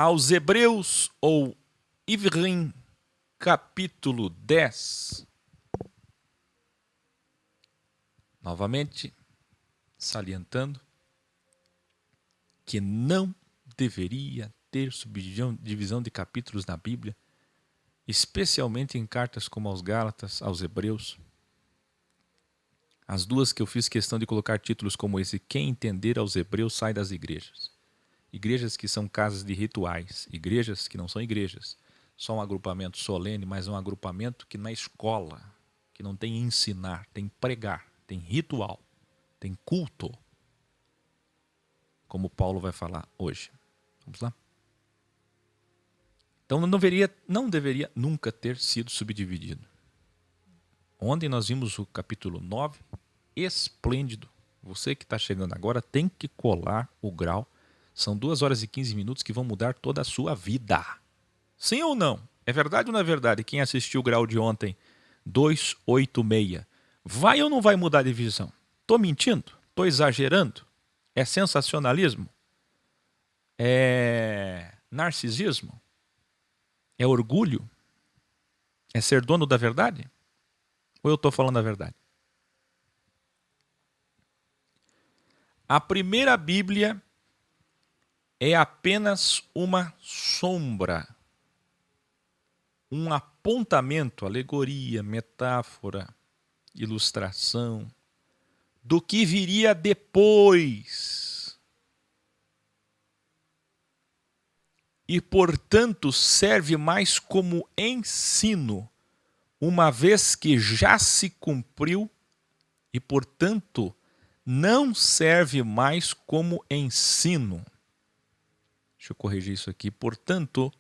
aos Hebreus, ou Ivrim, capítulo 10. Novamente, salientando que não deveria ter subdivisão de capítulos na Bíblia, especialmente em cartas como aos Gálatas, aos Hebreus. As duas que eu fiz questão de colocar títulos como esse: quem entender aos Hebreus sai das igrejas. Igrejas que são casas de rituais, igrejas que não são igrejas, só um agrupamento solene, mas um agrupamento que na escola, que não tem ensinar, tem pregar, tem ritual, tem culto, como Paulo vai falar hoje. Vamos lá? Então não deveria nunca ter sido subdividido. Ontem nós vimos o capítulo 9, esplêndido. Você que está chegando agora tem que colar o grau. São 2 horas e 15 minutos que vão mudar toda a sua vida. Sim ou não? É verdade ou não é verdade? Quem assistiu o grau de ontem, 286, vai ou não vai mudar de visão? Estou mentindo? Estou exagerando? É sensacionalismo? É narcisismo? É orgulho? É ser dono da verdade? Ou eu estou falando a verdade? A primeira Bíblia é apenas uma sombra, um apontamento, alegoria, metáfora, ilustração do que viria depois. E, portanto, serve mais como ensino, uma vez que já se cumpriu, e, portanto, não serve mais como ensino. Deixa eu corrigir isso aqui. Portanto,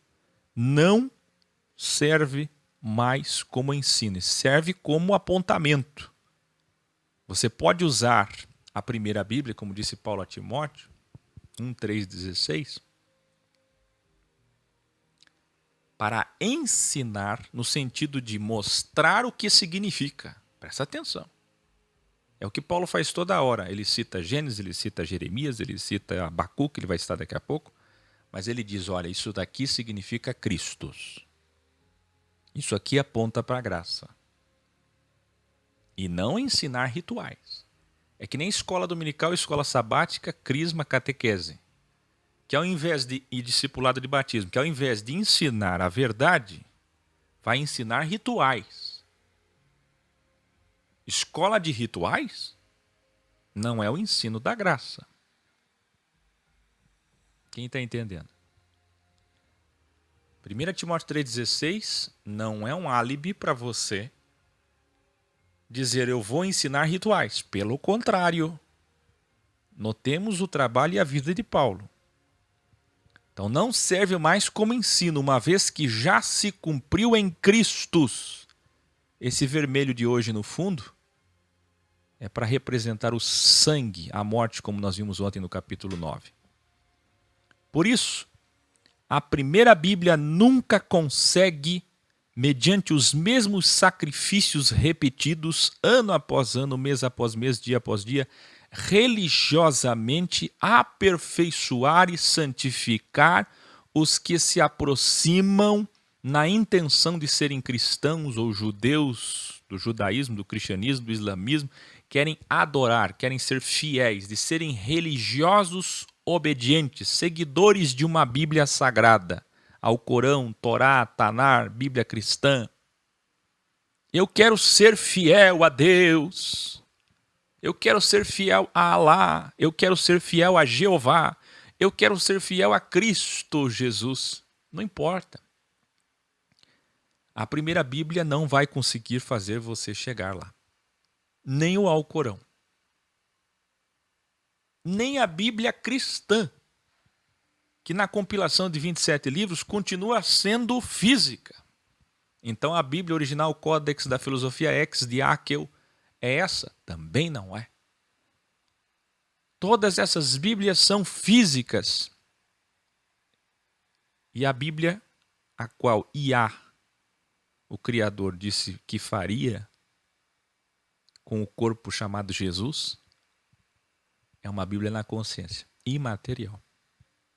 não serve mais como ensino, serve como apontamento. Você pode usar a primeira Bíblia, como disse Paulo a Timóteo, 1:3:16, para ensinar no sentido de mostrar o que significa. Presta atenção. É o que Paulo faz toda hora. Ele cita Gênesis, ele cita Jeremias, ele cita Abacuque, ele vai citar daqui a pouco. Mas ele diz, olha, isso daqui significa Cristos. Isso aqui aponta para a graça. E não ensinar rituais. É que nem escola dominical, escola sabática, crisma, catequese. Que ao invés de e discipulado de batismo, que ao invés de ensinar a verdade, vai ensinar rituais. Escola de rituais não é o ensino da graça. Quem está entendendo? 1 Timóteo 3,16 não é um álibi para você dizer eu vou ensinar rituais. Pelo contrário, notemos o trabalho e a vida de Paulo. Então não serve mais como ensino, uma vez que já se cumpriu em Cristo. Esse vermelho de hoje no fundo é para representar o sangue, a morte, como nós vimos ontem no capítulo 9. Por isso, a primeira Bíblia nunca consegue, mediante os mesmos sacrifícios repetidos, ano após ano, mês após mês, dia após dia, religiosamente aperfeiçoar e santificar os que se aproximam na intenção de serem cristãos ou judeus, do judaísmo, do cristianismo, do islamismo, querem adorar, querem ser fiéis, de serem religiosos obedientes, seguidores de uma Bíblia sagrada, ao Corão, Torá, Tanar, Bíblia cristã. Eu quero ser fiel a Deus, eu quero ser fiel a Alá, eu quero ser fiel a Jeová, eu quero ser fiel a Cristo Jesus. Não importa. A primeira Bíblia não vai conseguir fazer você chegar lá. Nem o Alcorão. Nem a Bíblia cristã, que na compilação de 27 livros continua sendo física. Então a Bíblia original, Códex da Filosofia Ex de Haeckel, é essa? Também não é. Todas essas Bíblias são físicas. E a Bíblia, a qual Iá, o Criador, disse que faria com o corpo chamado Jesus, é uma Bíblia na consciência, imaterial.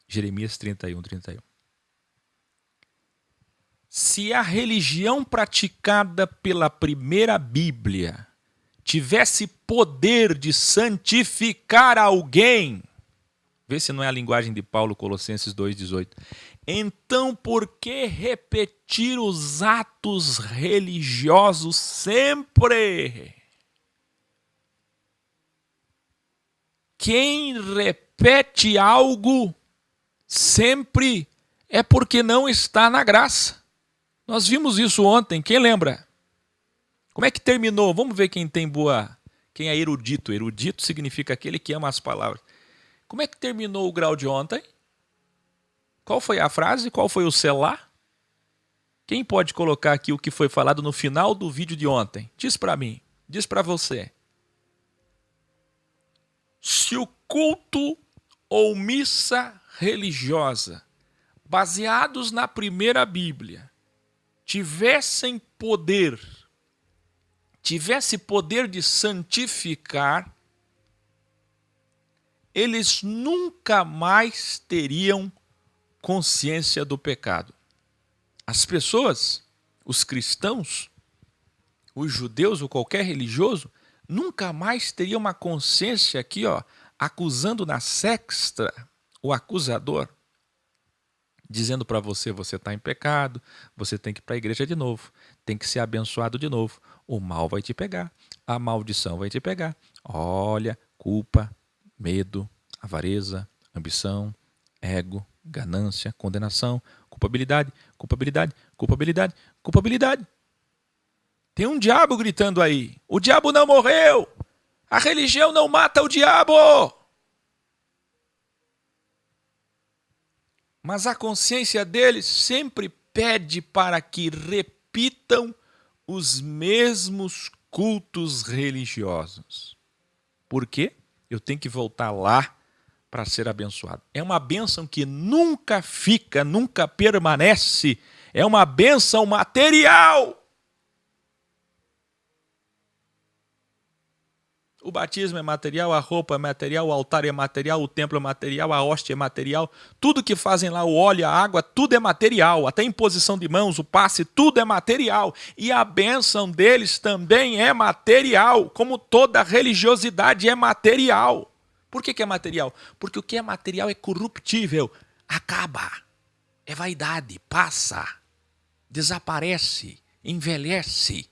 Jeremias 31:31. Se a religião praticada pela primeira Bíblia tivesse poder de santificar alguém, vê se não é a linguagem de Paulo, Colossenses 2,18. Então, por que repetir os atos religiosos sempre? Quem repete algo sempre é porque não está na graça. Nós vimos isso ontem, quem lembra? Como é que terminou? Vamos ver quem tem boa... Quem é erudito. Erudito significa aquele que ama as palavras. Como é que terminou o grau de ontem? Qual foi a frase? Qual foi o selar? Quem pode colocar aqui o que foi falado no final do vídeo de ontem? Diz para mim, diz para você. Se o culto ou missa religiosa, baseados na primeira Bíblia, tivesse poder de santificar, eles nunca mais teriam consciência do pecado. As pessoas, os cristãos, os judeus ou qualquer religioso, nunca mais teriam uma consciência aqui, acusando na sexta o acusador, dizendo para você, você está em pecado, você tem que ir para a igreja de novo, tem que ser abençoado de novo, o mal vai te pegar, a maldição vai te pegar. Olha, culpa, medo, avareza, ambição, ego, ganância, condenação, culpabilidade, culpabilidade, culpabilidade, culpabilidade. Tem um diabo gritando aí. O diabo não morreu. A religião não mata o diabo. Mas a consciência deles sempre pede para que repitam os mesmos cultos religiosos. Por quê? Eu tenho que voltar lá para ser abençoado. É uma bênção que nunca fica, nunca permanece. É uma bênção material. O batismo é material, a roupa é material, o altar é material, o templo é material, a hóstia é material. Tudo que fazem lá, o óleo, a água, tudo é material. Até a imposição de mãos, o passe, tudo é material. E a bênção deles também é material, como toda religiosidade é material. Por que é material? Porque o que é material é corruptível, acaba, é vaidade, passa, desaparece, envelhece,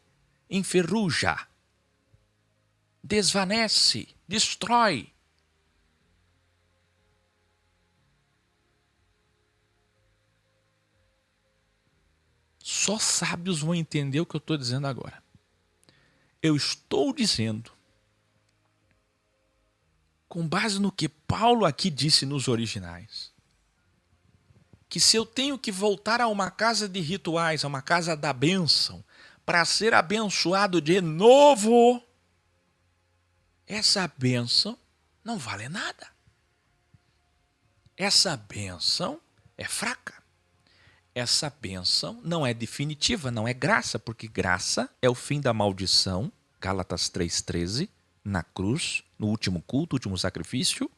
enferruja, desvanece, destrói. Só sábios vão entender o que eu estou dizendo agora. Eu estou dizendo, com base no que Paulo aqui disse nos originais, que se eu tenho que voltar a uma casa de rituais, a uma casa da bênção, para ser abençoado de novo, essa bênção não vale nada. Essa bênção é fraca. Essa bênção não é definitiva, não é graça, porque graça é o fim da maldição, Gálatas 3,13, na cruz, no último culto, último sacrifício,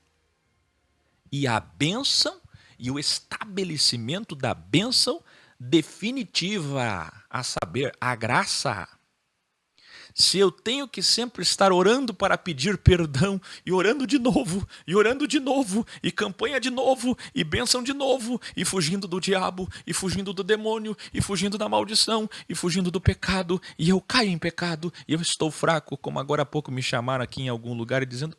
e a bênção e o estabelecimento da bênção definitiva, a saber, a graça. Se eu tenho que sempre estar orando para pedir perdão, e orando de novo, e campanha de novo, e bênção de novo, e fugindo do diabo, e fugindo do demônio, e fugindo da maldição, e fugindo do pecado, e eu caio em pecado, e eu estou fraco, como agora há pouco me chamaram aqui em algum lugar e dizendo,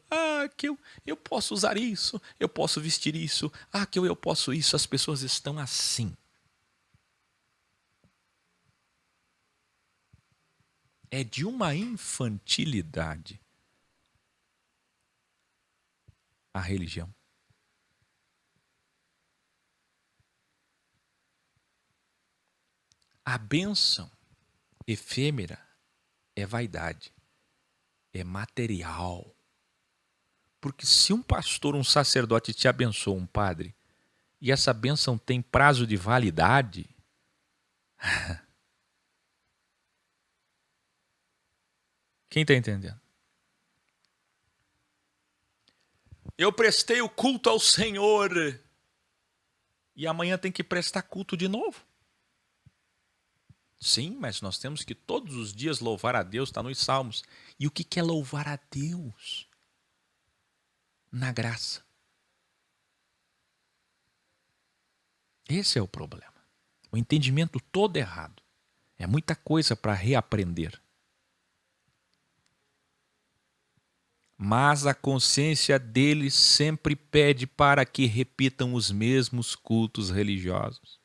que eu posso usar isso, eu posso vestir isso, que eu posso isso. As pessoas estão assim. É de uma infantilidade a religião. A bênção efêmera é vaidade, é material. Porque se um pastor, um sacerdote te abençoa, um padre, e essa bênção tem prazo de validade, quem está entendendo? Eu prestei o culto ao Senhor e amanhã tem que prestar culto de novo. Sim, mas nós temos que todos os dias louvar a Deus, está nos Salmos. E o que é louvar a Deus? Na graça. Esse é o problema. O entendimento todo errado. É muita coisa para reaprender. Mas a consciência deles sempre pede para que repitam os mesmos cultos religiosos.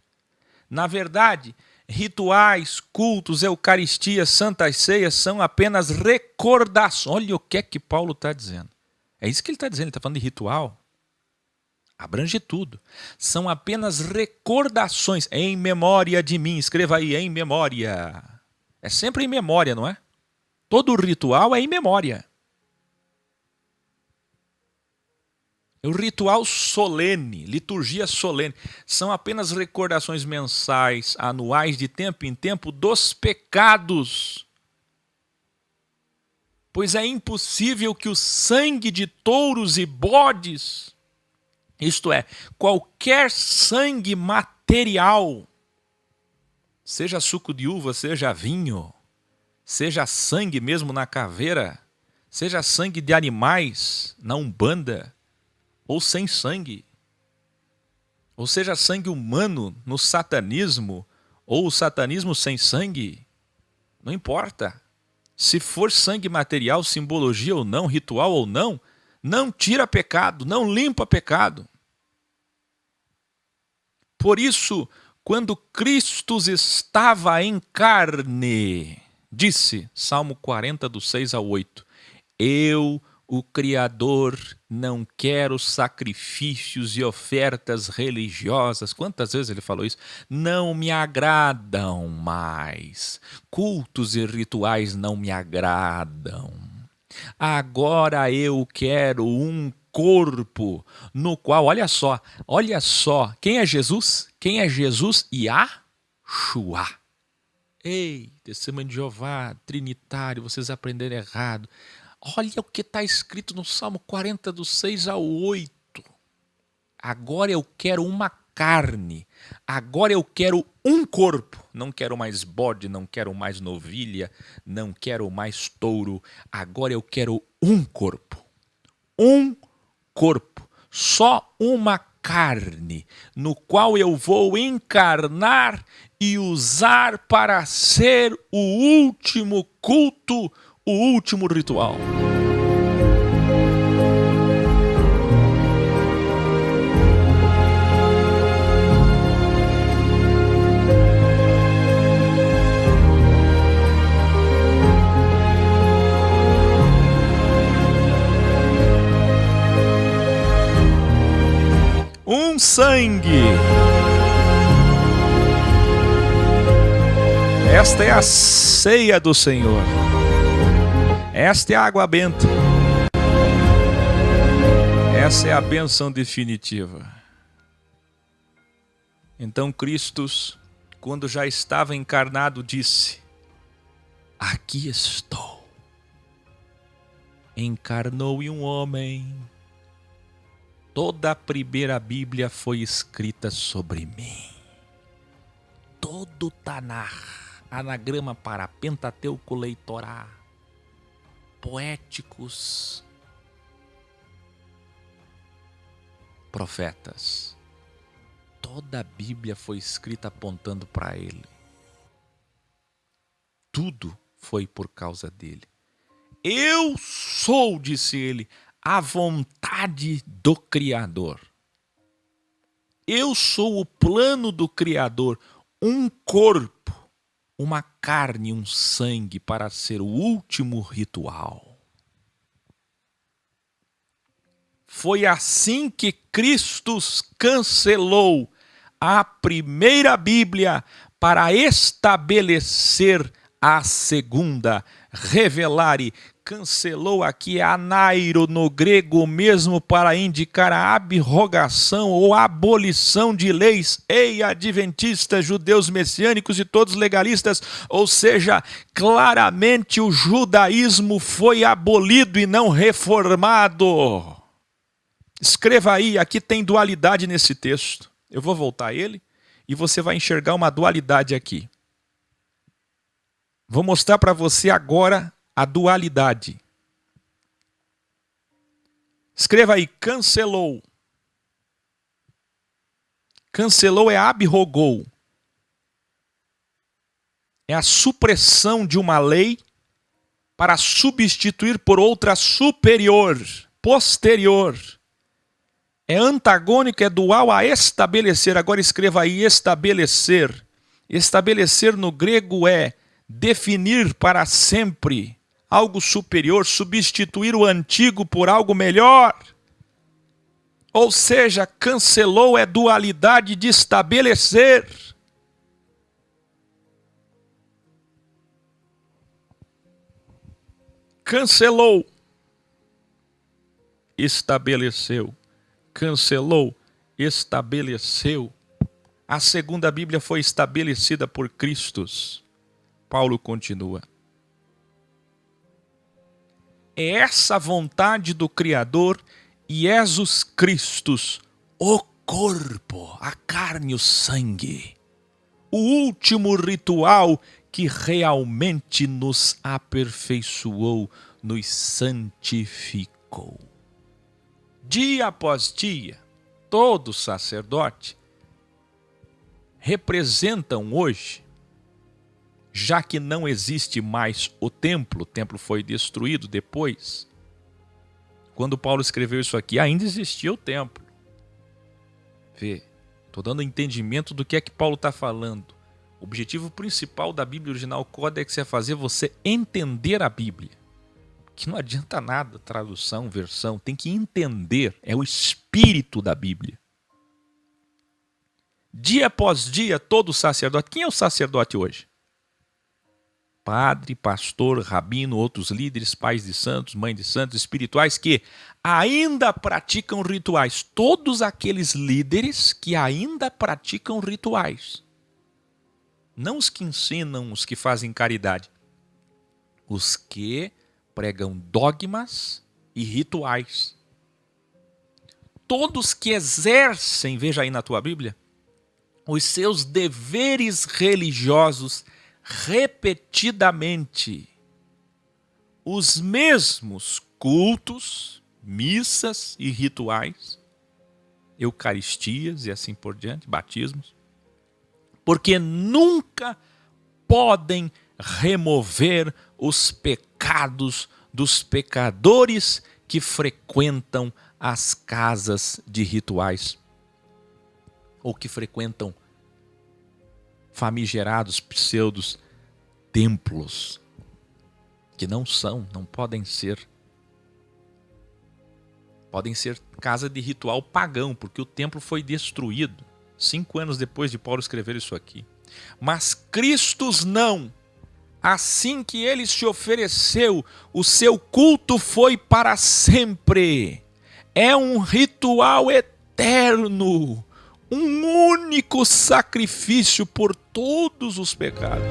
Na verdade, rituais, cultos, Eucaristia, Santas Ceias são apenas recordações. Olha o que é que Paulo está dizendo. É isso que ele está dizendo, ele está falando de ritual. Abrange tudo. São apenas recordações em memória de mim. Escreva aí, em memória. É sempre em memória, não é? Todo ritual é em memória. O ritual solene, liturgia solene, são apenas recordações mensais, anuais, de tempo em tempo, dos pecados. Pois é impossível que o sangue de touros e bodes, isto é, qualquer sangue material, seja suco de uva, seja vinho, seja sangue mesmo na caveira, seja sangue de animais na umbanda, ou sem sangue, ou seja, sangue humano no satanismo, ou o satanismo sem sangue, não importa. Se for sangue material, simbologia ou não, ritual ou não, não tira pecado, não limpa pecado. Por isso, quando Cristo estava em carne, disse, Salmo 40, do 6 ao 8, eu, o Criador, não quero sacrifícios e ofertas religiosas. Quantas vezes ele falou isso? Não me agradam mais. Cultos e rituais não me agradam. Agora eu quero um corpo no qual, olha só, quem é Jesus? Quem é Jesus? Yahshua. Ei, testemunho de Jeová, trinitário, vocês aprenderam errado. Olha o que está escrito no Salmo 40, do 6 ao 8. Agora eu quero uma carne. Agora eu quero um corpo. Não quero mais bode, não quero mais novilha, não quero mais touro. Agora eu quero um corpo. Um corpo. Só uma carne, no qual eu vou encarnar e usar para ser o último culto, o último ritual. Um sangue. Esta é a ceia do Senhor. Esta é a água benta. Essa é a bênção definitiva. Então Cristo, quando já estava encarnado, disse: aqui estou. Encarnou em um homem. Toda a primeira Bíblia foi escrita sobre mim. Todo o Tanar, anagrama para Pentateuco, Lei, Torá, poéticos, profetas. Toda a Bíblia foi escrita apontando para ele. Tudo foi por causa dele. Eu sou, disse ele, a vontade do Criador. Eu sou o plano do Criador, um corpo, uma carne, um sangue para ser o último ritual. Foi assim que Cristo cancelou a primeira Bíblia para estabelecer a segunda, revelar e cancelou aqui anairo no grego mesmo para indicar a abrogação ou abolição de leis. Ei, adventistas, judeus messiânicos e todos legalistas, ou seja, claramente o judaísmo foi abolido e não reformado. Escreva aí, aqui tem dualidade nesse texto. Eu vou voltar a ele e você vai enxergar uma dualidade aqui. Vou mostrar para você agora a dualidade. Escreva aí, cancelou. Cancelou é abrogou. É a supressão de uma lei para substituir por outra superior, posterior. É antagônico, é dual a estabelecer. Agora escreva aí, estabelecer. Estabelecer no grego é definir para sempre algo superior, substituir o antigo por algo melhor. Ou seja, cancelou é dualidade de estabelecer. Cancelou, estabeleceu. Cancelou, estabeleceu. A segunda Bíblia foi estabelecida por Cristo. Paulo continua. É essa a vontade do Criador e Jesus Cristo, o corpo, a carne e o sangue. O último ritual que realmente nos aperfeiçoou, nos santificou. Dia após dia, todo sacerdote representam hoje, já que não existe mais o templo foi destruído depois. Quando Paulo escreveu isso aqui, ainda existia o templo. Vê, estou dando entendimento do que é que Paulo está falando. O objetivo principal da Bíblia original Codex é fazer você entender a Bíblia. Que não adianta nada, tradução, versão, tem que entender, é o espírito da Bíblia. Dia após dia, todo sacerdote, quem é o sacerdote hoje? Padre, pastor, rabino, outros líderes, pais de santos, mães de santos, espirituais que ainda praticam rituais. Todos aqueles líderes que ainda praticam rituais. Não os que ensinam, os que fazem caridade. Os que pregam dogmas e rituais. Todos que exercem, veja aí na tua Bíblia, os seus deveres religiosos repetidamente. Os mesmos cultos, missas e rituais, eucaristias e assim por diante, batismos, porque nunca podem remover os pecados dos pecadores que frequentam as casas de rituais ou que frequentam famigerados pseudos templos que não são, não podem ser. Podem ser casa de ritual pagão, porque o templo foi destruído 5 anos depois de Paulo escrever isso aqui. Mas Cristo não. Assim que ele se ofereceu, o seu culto foi para sempre. É um ritual eterno. Um único sacrifício por todos os pecados.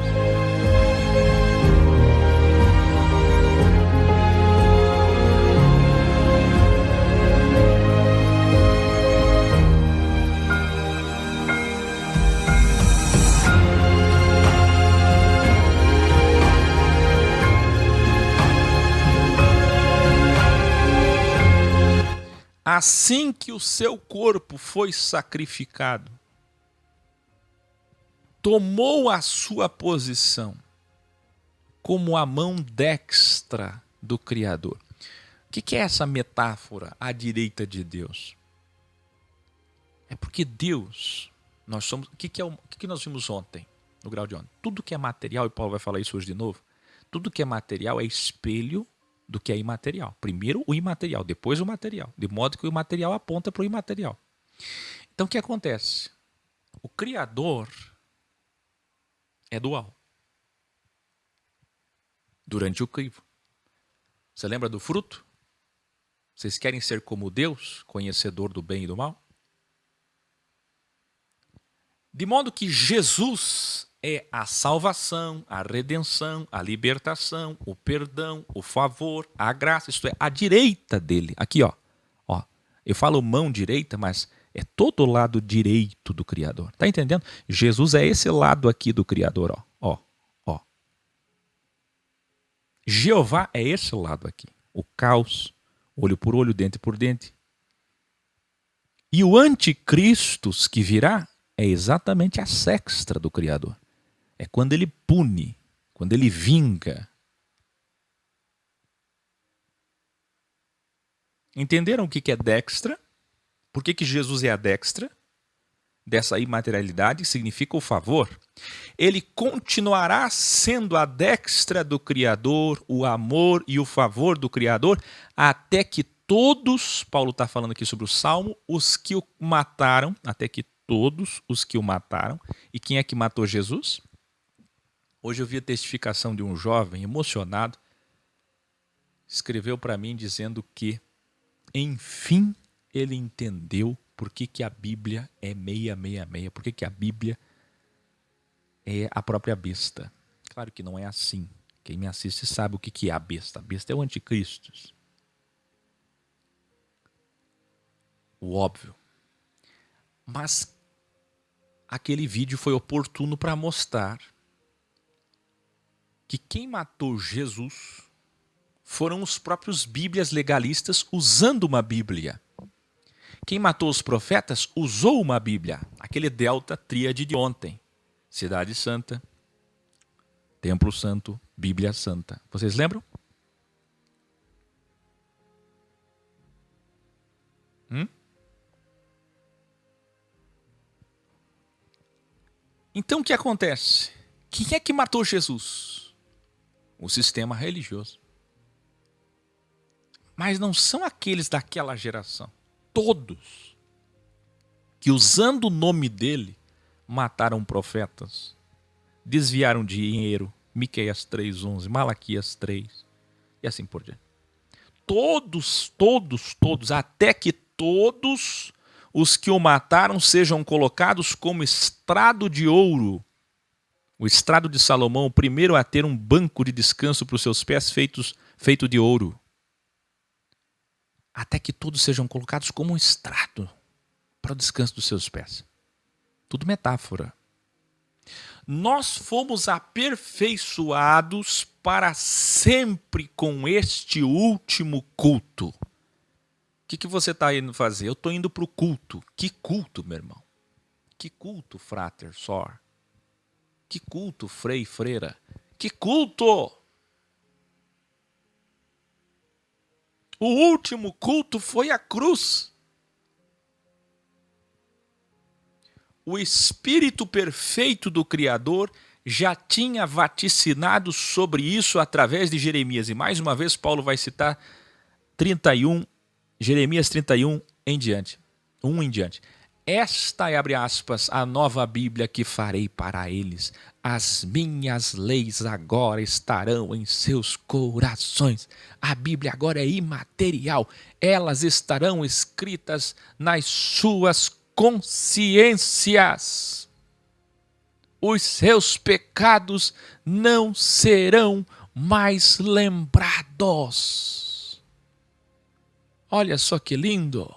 Assim que o seu corpo foi sacrificado, tomou a sua posição como a mão dextra do Criador. O que é essa metáfora à direita de Deus? É porque Deus, nós somos. O que nós vimos ontem, no grau de ontem? Tudo que é material, e Paulo vai falar isso hoje de novo, tudo que é material é espelho do que é imaterial. Primeiro o imaterial, depois o material. De modo que o material aponta para o imaterial. Então o que acontece? O Criador é dual. Durante o crivo. Você lembra do fruto? Vocês querem ser como Deus, conhecedor do bem e do mal? De modo que Jesus é a salvação, a redenção, a libertação, o perdão, o favor, a graça, isto é, a direita dele. Aqui, ó. Eu falo mão direita, mas é todo o lado direito do Criador. Tá entendendo? Jesus é esse lado aqui do Criador, ó. Jeová é esse lado aqui. O caos, olho por olho, dente por dente. E o anticristo que virá é exatamente a sexta do Criador. É quando ele pune, quando ele vinga. Entenderam o que é dextra? Por que Jesus é a dextra? Dessa imaterialidade significa o favor. Ele continuará sendo a dextra do Criador, o amor e o favor do Criador, até que todos, Paulo está falando aqui sobre o Salmo, os que o mataram, até que todos os que o mataram. E quem é que matou Jesus? Hoje eu vi a testificação de um jovem emocionado, escreveu para mim dizendo que, enfim, ele entendeu por que a Bíblia é 666, por que a Bíblia é a própria besta. Claro que não é assim. Quem me assiste sabe o que é a besta. A besta é o anticristo. O óbvio. Mas aquele vídeo foi oportuno para mostrar que quem matou Jesus foram os próprios bíblias legalistas usando uma Bíblia. Quem matou os profetas usou uma Bíblia. Aquele delta tríade de ontem. Cidade Santa, Templo Santo, Bíblia Santa. Vocês lembram? Então o que acontece? Quem é que matou Jesus? O sistema religioso. Mas não são aqueles daquela geração. Todos que usando o nome dele mataram profetas, desviaram dinheiro, Miqueias 3:11, Malaquias 3 e assim por diante. Todos, até que todos os que o mataram sejam colocados como estrado de ouro. O estrado de Salomão, o primeiro a ter um banco de descanso para os seus pés feito de ouro. Até que todos sejam colocados como um estrado para o descanso dos seus pés. Tudo metáfora. Nós fomos aperfeiçoados para sempre com este último culto. O que você está indo fazer? Eu estou indo para o culto. Que culto, meu irmão? Que culto, frater, sor? Que culto, frei, freira? Que culto! O último culto foi a cruz. O Espírito perfeito do Criador já tinha vaticinado sobre isso através de Jeremias. E mais uma vez Paulo vai citar 31, Jeremias 31 em diante. 1 em diante. Esta é, abre aspas, a nova Bíblia que farei para eles. As minhas leis agora estarão em seus corações. A Bíblia agora é imaterial. Elas estarão escritas nas suas consciências. Os seus pecados não serão mais lembrados. Olha só que lindo.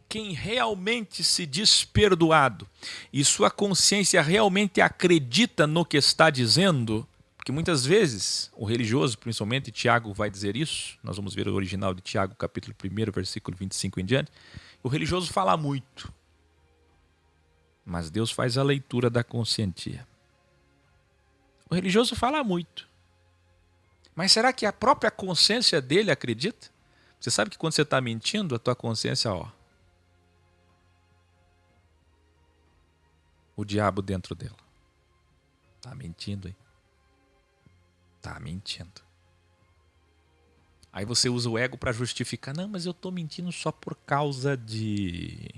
Quem realmente se diz perdoado e sua consciência realmente acredita no que está dizendo, porque muitas vezes o religioso, principalmente Tiago vai dizer isso, nós vamos ver o original de Tiago, capítulo 1, versículo 25 em diante, o religioso fala muito, mas Deus faz a leitura da consciência. O religioso fala muito, mas será que a própria consciência dele acredita? Você sabe que quando você está mentindo, a tua consciência, o diabo dentro dela. Tá mentindo, hein? Tá mentindo. Aí você usa o ego para justificar. Não, mas eu tô mentindo só por causa de...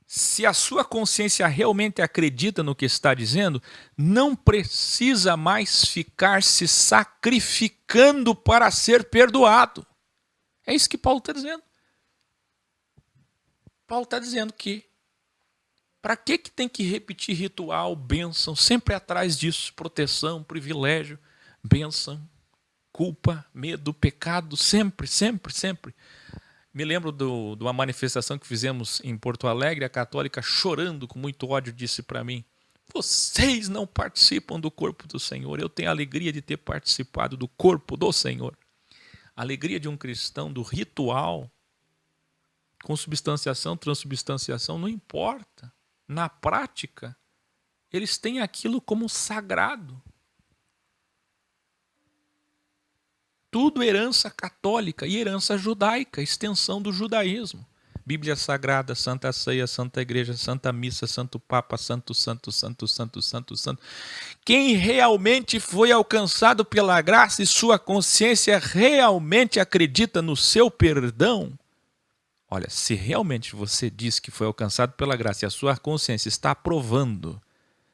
Se a sua consciência realmente acredita no que está dizendo, não precisa mais ficar se sacrificando para ser perdoado. É isso que Paulo está dizendo. Paulo está dizendo que para que tem que repetir ritual, bênção, sempre atrás disso, proteção, privilégio, bênção. culpa, medo, pecado, sempre, sempre, sempre. Me lembro de uma manifestação que fizemos em Porto Alegre, a católica, chorando com muito ódio, disse para mim: vocês não participam do corpo do Senhor. Eu tenho a alegria de ter participado do corpo do Senhor. A alegria de um cristão, do ritual, consubstanciação, transubstanciação, não importa. Na prática, eles têm aquilo como sagrado. Tudo herança católica e herança judaica, extensão do judaísmo. Bíblia Sagrada, Santa Ceia, Santa Igreja, Santa Missa, Santo Papa, Santo, Santo, Santo, Santo, Santo, Santo. Quem realmente foi alcançado pela graça e sua consciência realmente acredita no seu perdão. Olha, se realmente você diz que foi alcançado pela graça e a sua consciência está aprovando,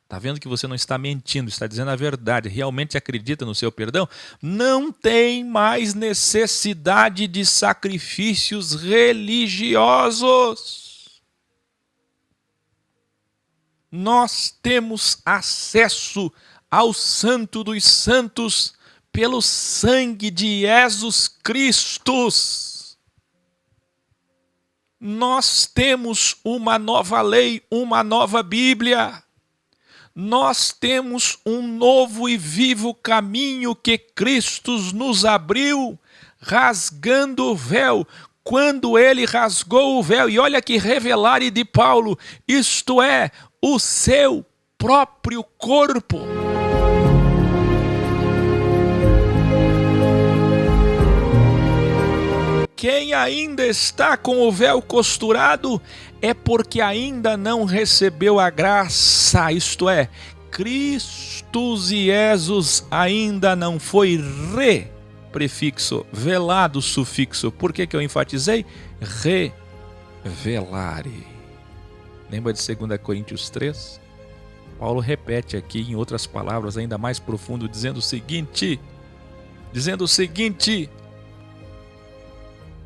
está vendo que você não está mentindo, está dizendo a verdade, realmente acredita no seu perdão, não tem mais necessidade de sacrifícios religiosos. Nós temos acesso ao Santo dos Santos pelo sangue de Jesus Cristo. Nós temos uma nova lei, uma nova Bíblia. Nós temos um novo e vivo caminho que Cristo nos abriu, rasgando o véu. Quando ele rasgou o véu, e olha que revelare de Paulo, isto é, o seu próprio corpo. Quem ainda está com o véu costurado é porque ainda não recebeu a graça, isto é, Cristo Jesus ainda não foi prefixo, velado sufixo. Por que eu enfatizei? Revelare. Lembra de 2 Coríntios 3? Paulo repete aqui em outras palavras ainda mais profundo, dizendo o seguinte,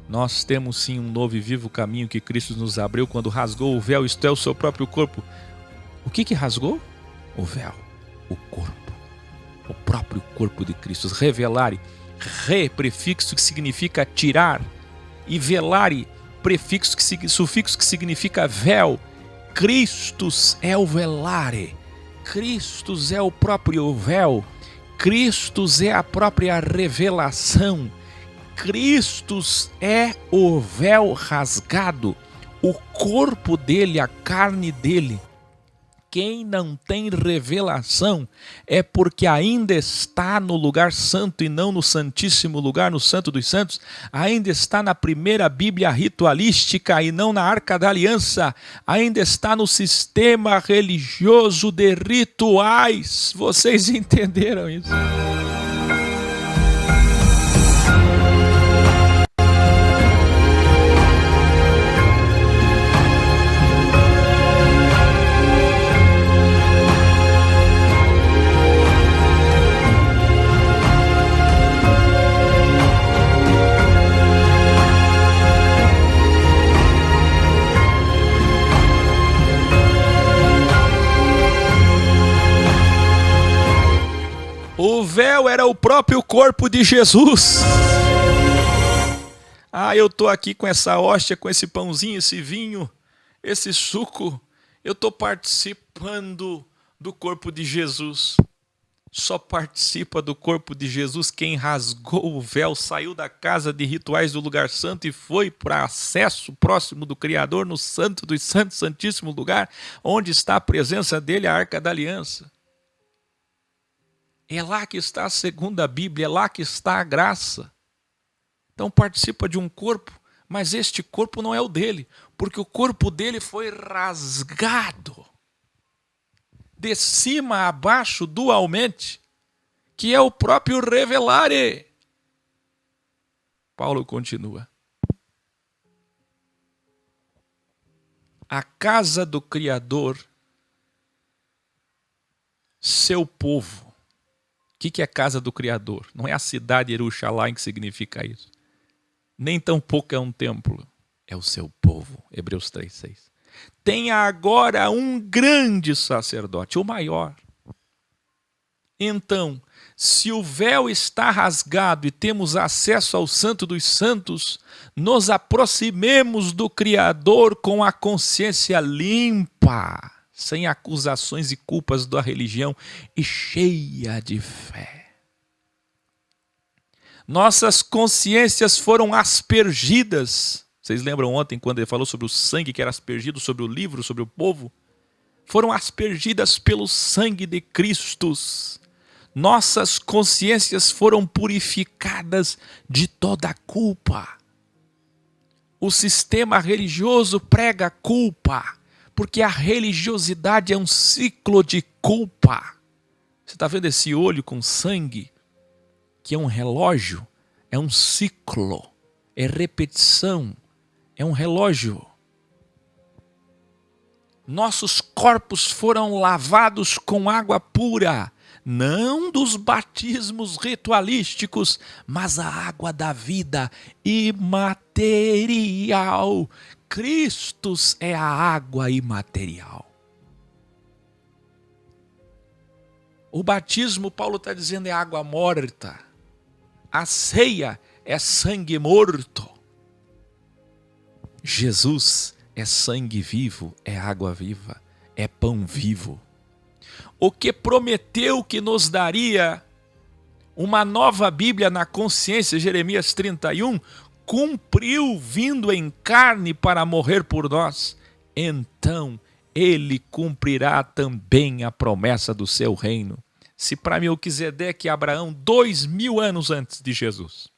nós temos sim um novo e vivo caminho que Cristo nos abriu quando rasgou o véu, isto é, o seu próprio corpo. O que rasgou? O véu, o corpo, o próprio corpo de Cristo. Revelare, prefixo que significa tirar, e velare, sufixo que significa véu. Christus é o velare, Christus é o próprio véu, Christus é a própria revelação. Cristo é o véu rasgado, o corpo dele, a carne dele. Quem não tem revelação é porque ainda está no lugar santo e não no santíssimo lugar, no Santo dos Santos. Ainda está na primeira Bíblia ritualística e não na Arca da Aliança. Ainda está no sistema religioso de rituais. Vocês entenderam isso? O véu era o próprio corpo de Jesus. Eu estou aqui com essa hóstia, com esse pãozinho, esse vinho, esse suco. Eu estou participando do corpo de Jesus. Só participa do corpo de Jesus quem rasgou o véu, saiu da casa de rituais do lugar santo e foi para acesso próximo do Criador no Santo dos Santos, santíssimo lugar, onde está a presença dele, a Arca da Aliança. É lá que está a segunda Bíblia, é lá que está a graça. Então participa de um corpo, mas este corpo não é o dele, porque o corpo dele foi rasgado de cima a baixo dualmente, que é o próprio revelare. Paulo continua. A casa do Criador, seu povo. O que é a casa do Criador? Não é a cidade Jerusalém que significa isso. Nem tampouco é um templo. É o seu povo. Hebreus 3:6. Tem agora um grande sacerdote, o maior. Então, Se o véu está rasgado e temos acesso ao Santo dos Santos, nos aproximemos do Criador com a consciência limpa, sem acusações e culpas da religião e cheia de fé. Nossas consciências foram aspergidas. Vocês lembram ontem quando ele falou sobre o sangue que era aspergido sobre o livro, sobre o povo? Foram aspergidas pelo sangue de Cristo. Nossas consciências foram purificadas de toda culpa. O sistema religioso prega culpa, porque a religiosidade é um ciclo de culpa. Você está vendo esse olho com sangue, que é um relógio? É um ciclo, é repetição, é um relógio. Nossos corpos foram lavados com água pura, não dos batismos ritualísticos, mas a água da vida imaterial. Cristo é a água imaterial. O batismo, Paulo está dizendo, é água morta. A ceia é sangue morto. Jesus é sangue vivo, é água viva, é pão vivo. O que prometeu que nos daria uma nova Bíblia na consciência, Jeremias 31, cumpriu vindo em carne para morrer por nós. Então ele cumprirá também a promessa do seu reino. Se para Melquisedeque e Abraão, 2000 anos antes de Jesus,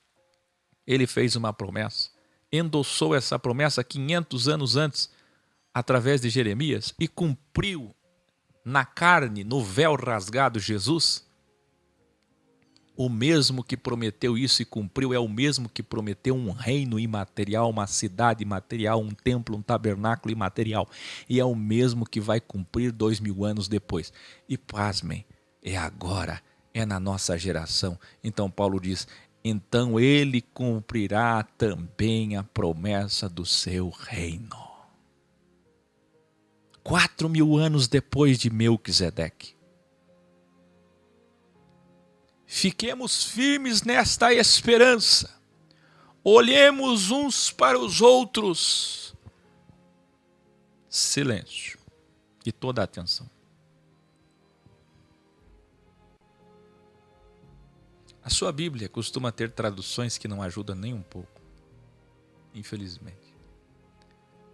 ele fez uma promessa, endossou essa promessa 500 anos antes, através de Jeremias, e cumpriu na carne, no véu rasgado, Jesus, o mesmo que prometeu isso e cumpriu é o mesmo que prometeu um reino imaterial, uma cidade imaterial, um templo, um tabernáculo imaterial. E é o mesmo que vai cumprir 2000 anos depois. E pasmem, é agora, é na nossa geração. Então Paulo diz, então ele cumprirá também a promessa do seu reino. 4000 anos depois de Melquisedeque. Fiquemos firmes nesta esperança. Olhemos uns para os outros. Silêncio e toda a atenção. A sua Bíblia costuma ter traduções que não ajudam nem um pouco, infelizmente.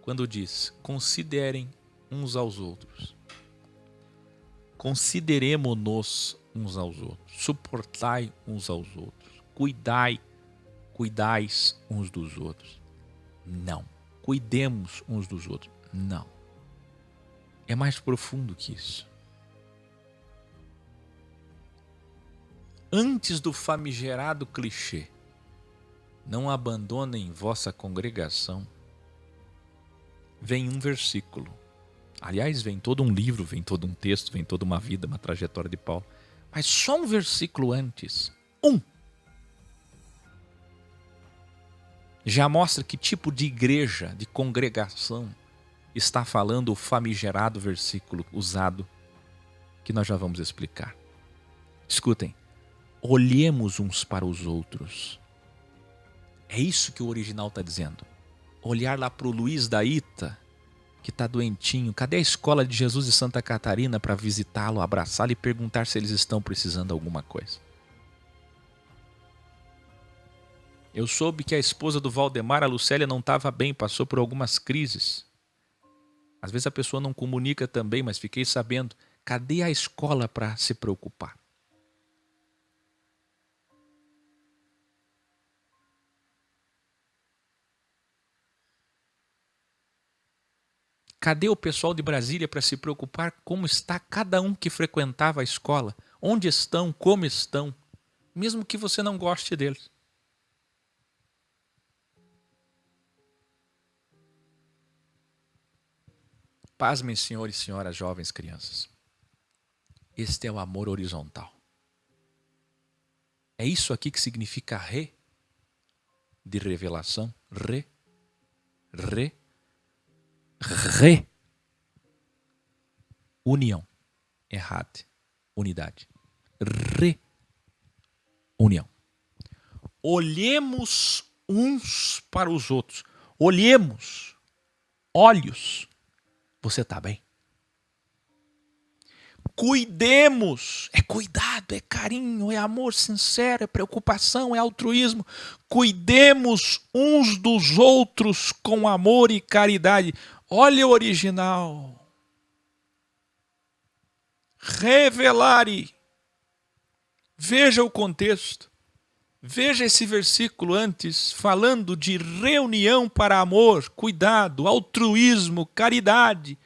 Quando diz, considerem uns aos outros. Consideremo-nos uns aos outros. Suportai uns aos outros. Cuidais uns dos outros. Não. Cuidemos uns dos outros. Não. É mais profundo que isso. Antes do famigerado clichê, não abandonem vossa congregação, vem um versículo. Aliás, vem todo um livro, vem todo um texto, vem toda uma vida, uma trajetória de Paulo. Mas só um versículo antes, já mostra que tipo de igreja, de congregação, está falando o famigerado versículo usado, que nós já vamos explicar. Escutem, olhemos uns para os outros. É isso que o original está dizendo. Olhar lá para o Luiz da Ita, que está doentinho. Cadê a escola de Jesus de Santa Catarina para visitá-lo, abraçá-lo e perguntar se eles estão precisando de alguma coisa? Eu soube que a esposa do Valdemar, a Lucélia, não estava bem, passou por algumas crises. Às vezes a pessoa não comunica também, mas fiquei sabendo. Cadê a escola para se preocupar? Cadê o pessoal de Brasília para se preocupar como está cada um que frequentava a escola? Onde estão, como estão, mesmo que você não goste deles. Pasmem, senhores e senhoras, jovens, crianças. Este é o amor horizontal. É isso aqui que significa de revelação, união, unidade, união. Olhemos uns para os outros. Olhemos. Olhos. Você está bem? Cuidemos. É cuidado, é carinho, é amor sincero, é preocupação, é altruísmo. Cuidemos uns dos outros com amor e caridade. Olha o original. Revelare. Veja o contexto. Veja esse versículo antes, falando de reunião para amor, cuidado, altruísmo, caridade,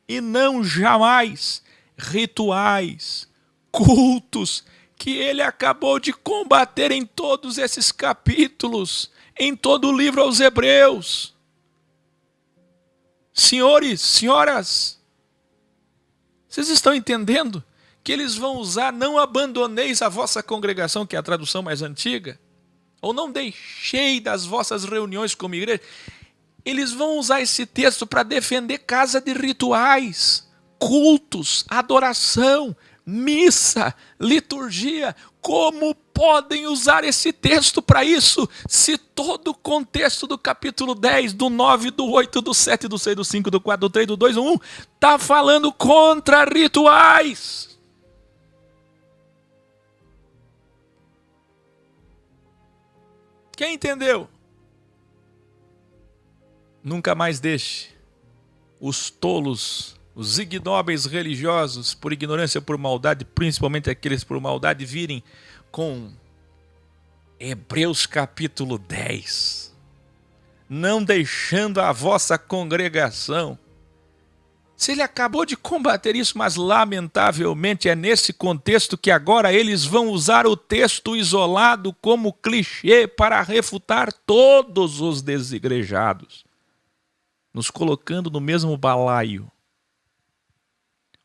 e não jamais rituais, cultos, que ele acabou de combater em todos esses capítulos, em todo o livro aos Hebreus. Senhores, senhoras, vocês estão entendendo? Que eles vão usar, não abandoneis a vossa congregação, que é a tradução mais antiga, ou não deixei das vossas reuniões como igreja. Eles vão usar esse texto para defender casa de rituais, cultos, adoração, missa, liturgia. Como podem usar esse texto para isso, se todo o contexto do capítulo 10, do 9, do 8, do 7, do 6, do 5, do 4, do 3, do 2, do 1, está falando contra rituais? Quem entendeu? Nunca mais deixe os tolos, os ignóbeis religiosos, por ignorância, por maldade, principalmente aqueles por maldade, virem com Hebreus capítulo 10. Não deixando a vossa congregação. Se ele acabou de combater isso, mas lamentavelmente é nesse contexto que agora eles vão usar o texto isolado como clichê para refutar todos os desigrejados, nos colocando no mesmo balaio.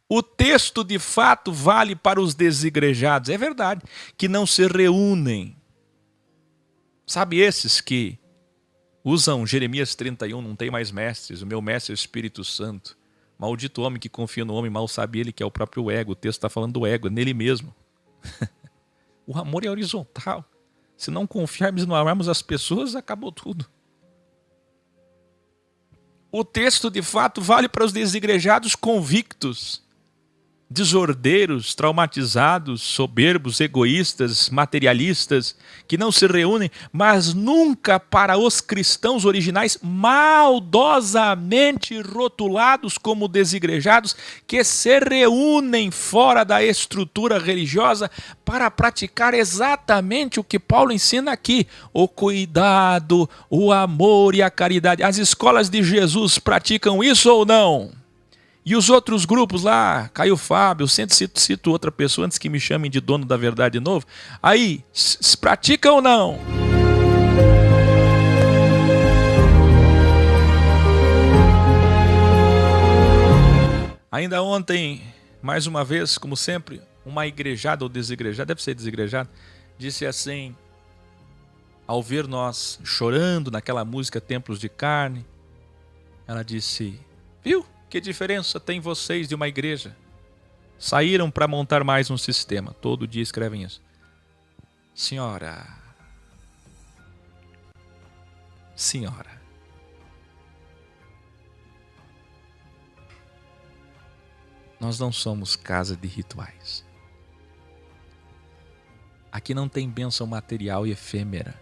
O texto de fato vale para os desigrejados, é verdade, que não se reúnem. Sabe esses que usam Jeremias 31, não tem mais mestres, o meu mestre é o Espírito Santo. Maldito homem que confia no homem, mal sabe ele que é o próprio ego. O texto está falando do ego, é nele mesmo. O amor é horizontal. Se não confiarmos e não amarmos as pessoas, acabou tudo. O texto, de fato, vale para os desigrejados convictos, desordeiros, traumatizados, soberbos, egoístas, materialistas, que não se reúnem, mas nunca para os cristãos originais maldosamente rotulados como desigrejados, que se reúnem fora da estrutura religiosa para praticar exatamente o que Paulo ensina aqui: o cuidado, o amor e a caridade. As escolas de Jesus praticam isso ou não? E os outros grupos lá, Caio Fábio, eu sempre cito outra pessoa antes que me chamem de dono da verdade de novo. Aí, se pratica ou não? Ainda ontem, mais uma vez, como sempre, uma igrejada ou desigrejada, deve ser desigrejada, disse assim, ao ver nós chorando naquela música Templos de Carne, ela disse, viu? Que diferença tem vocês de uma igreja? Saíram para montar mais um sistema. Todo dia escrevem isso. Senhora. Nós não somos casa de rituais. Aqui não tem bênção material e efêmera.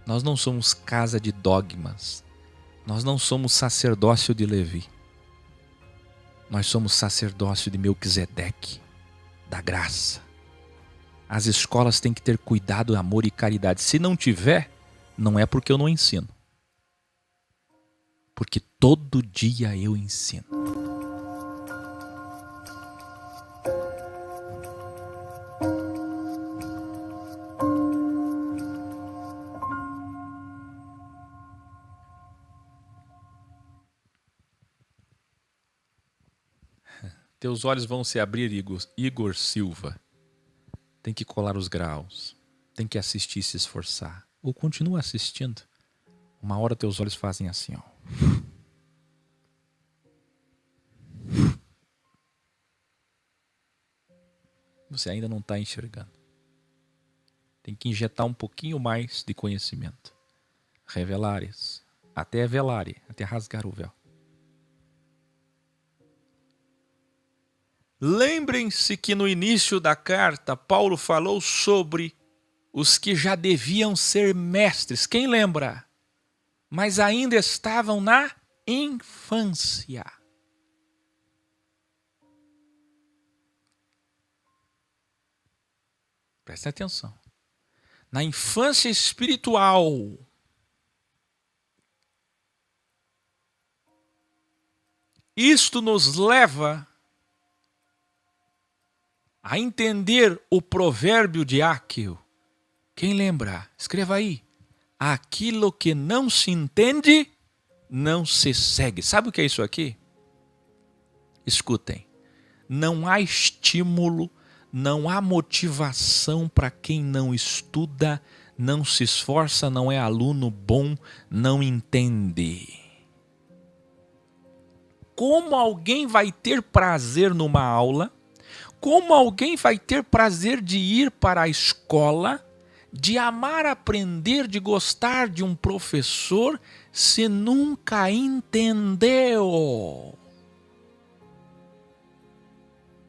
Nós não somos casa de dogmas. Nós não somos sacerdócio de Levi. Nós somos sacerdócio de Melquisedeque, da graça. As escolas têm que ter cuidado, amor e caridade. Se não tiver, não é porque eu não ensino. Porque todo dia eu ensino. Teus olhos vão se abrir, Igor Silva. Tem que colar os graus. Tem que assistir e se esforçar. Ou continua assistindo. Uma hora teus olhos fazem assim, ó. Você ainda não está enxergando. Tem que injetar um pouquinho mais de conhecimento. Revelares, até velare, até rasgar o véu. Lembrem-se que no início da carta, Paulo falou sobre os que já deviam ser mestres. Quem lembra? Mas ainda estavam na infância. Presta atenção. Na infância espiritual. Isto nos leva a entender o provérbio de Áquil. Quem lembra? Escreva aí. Aquilo que não se entende, não se segue. Sabe o que é isso aqui? Escutem. Não há estímulo, não há motivação para quem não estuda, não se esforça, não é aluno bom, não entende. Como alguém vai ter prazer numa aula? Como alguém vai ter prazer de ir para a escola, de amar aprender, de gostar de um professor, se nunca entendeu?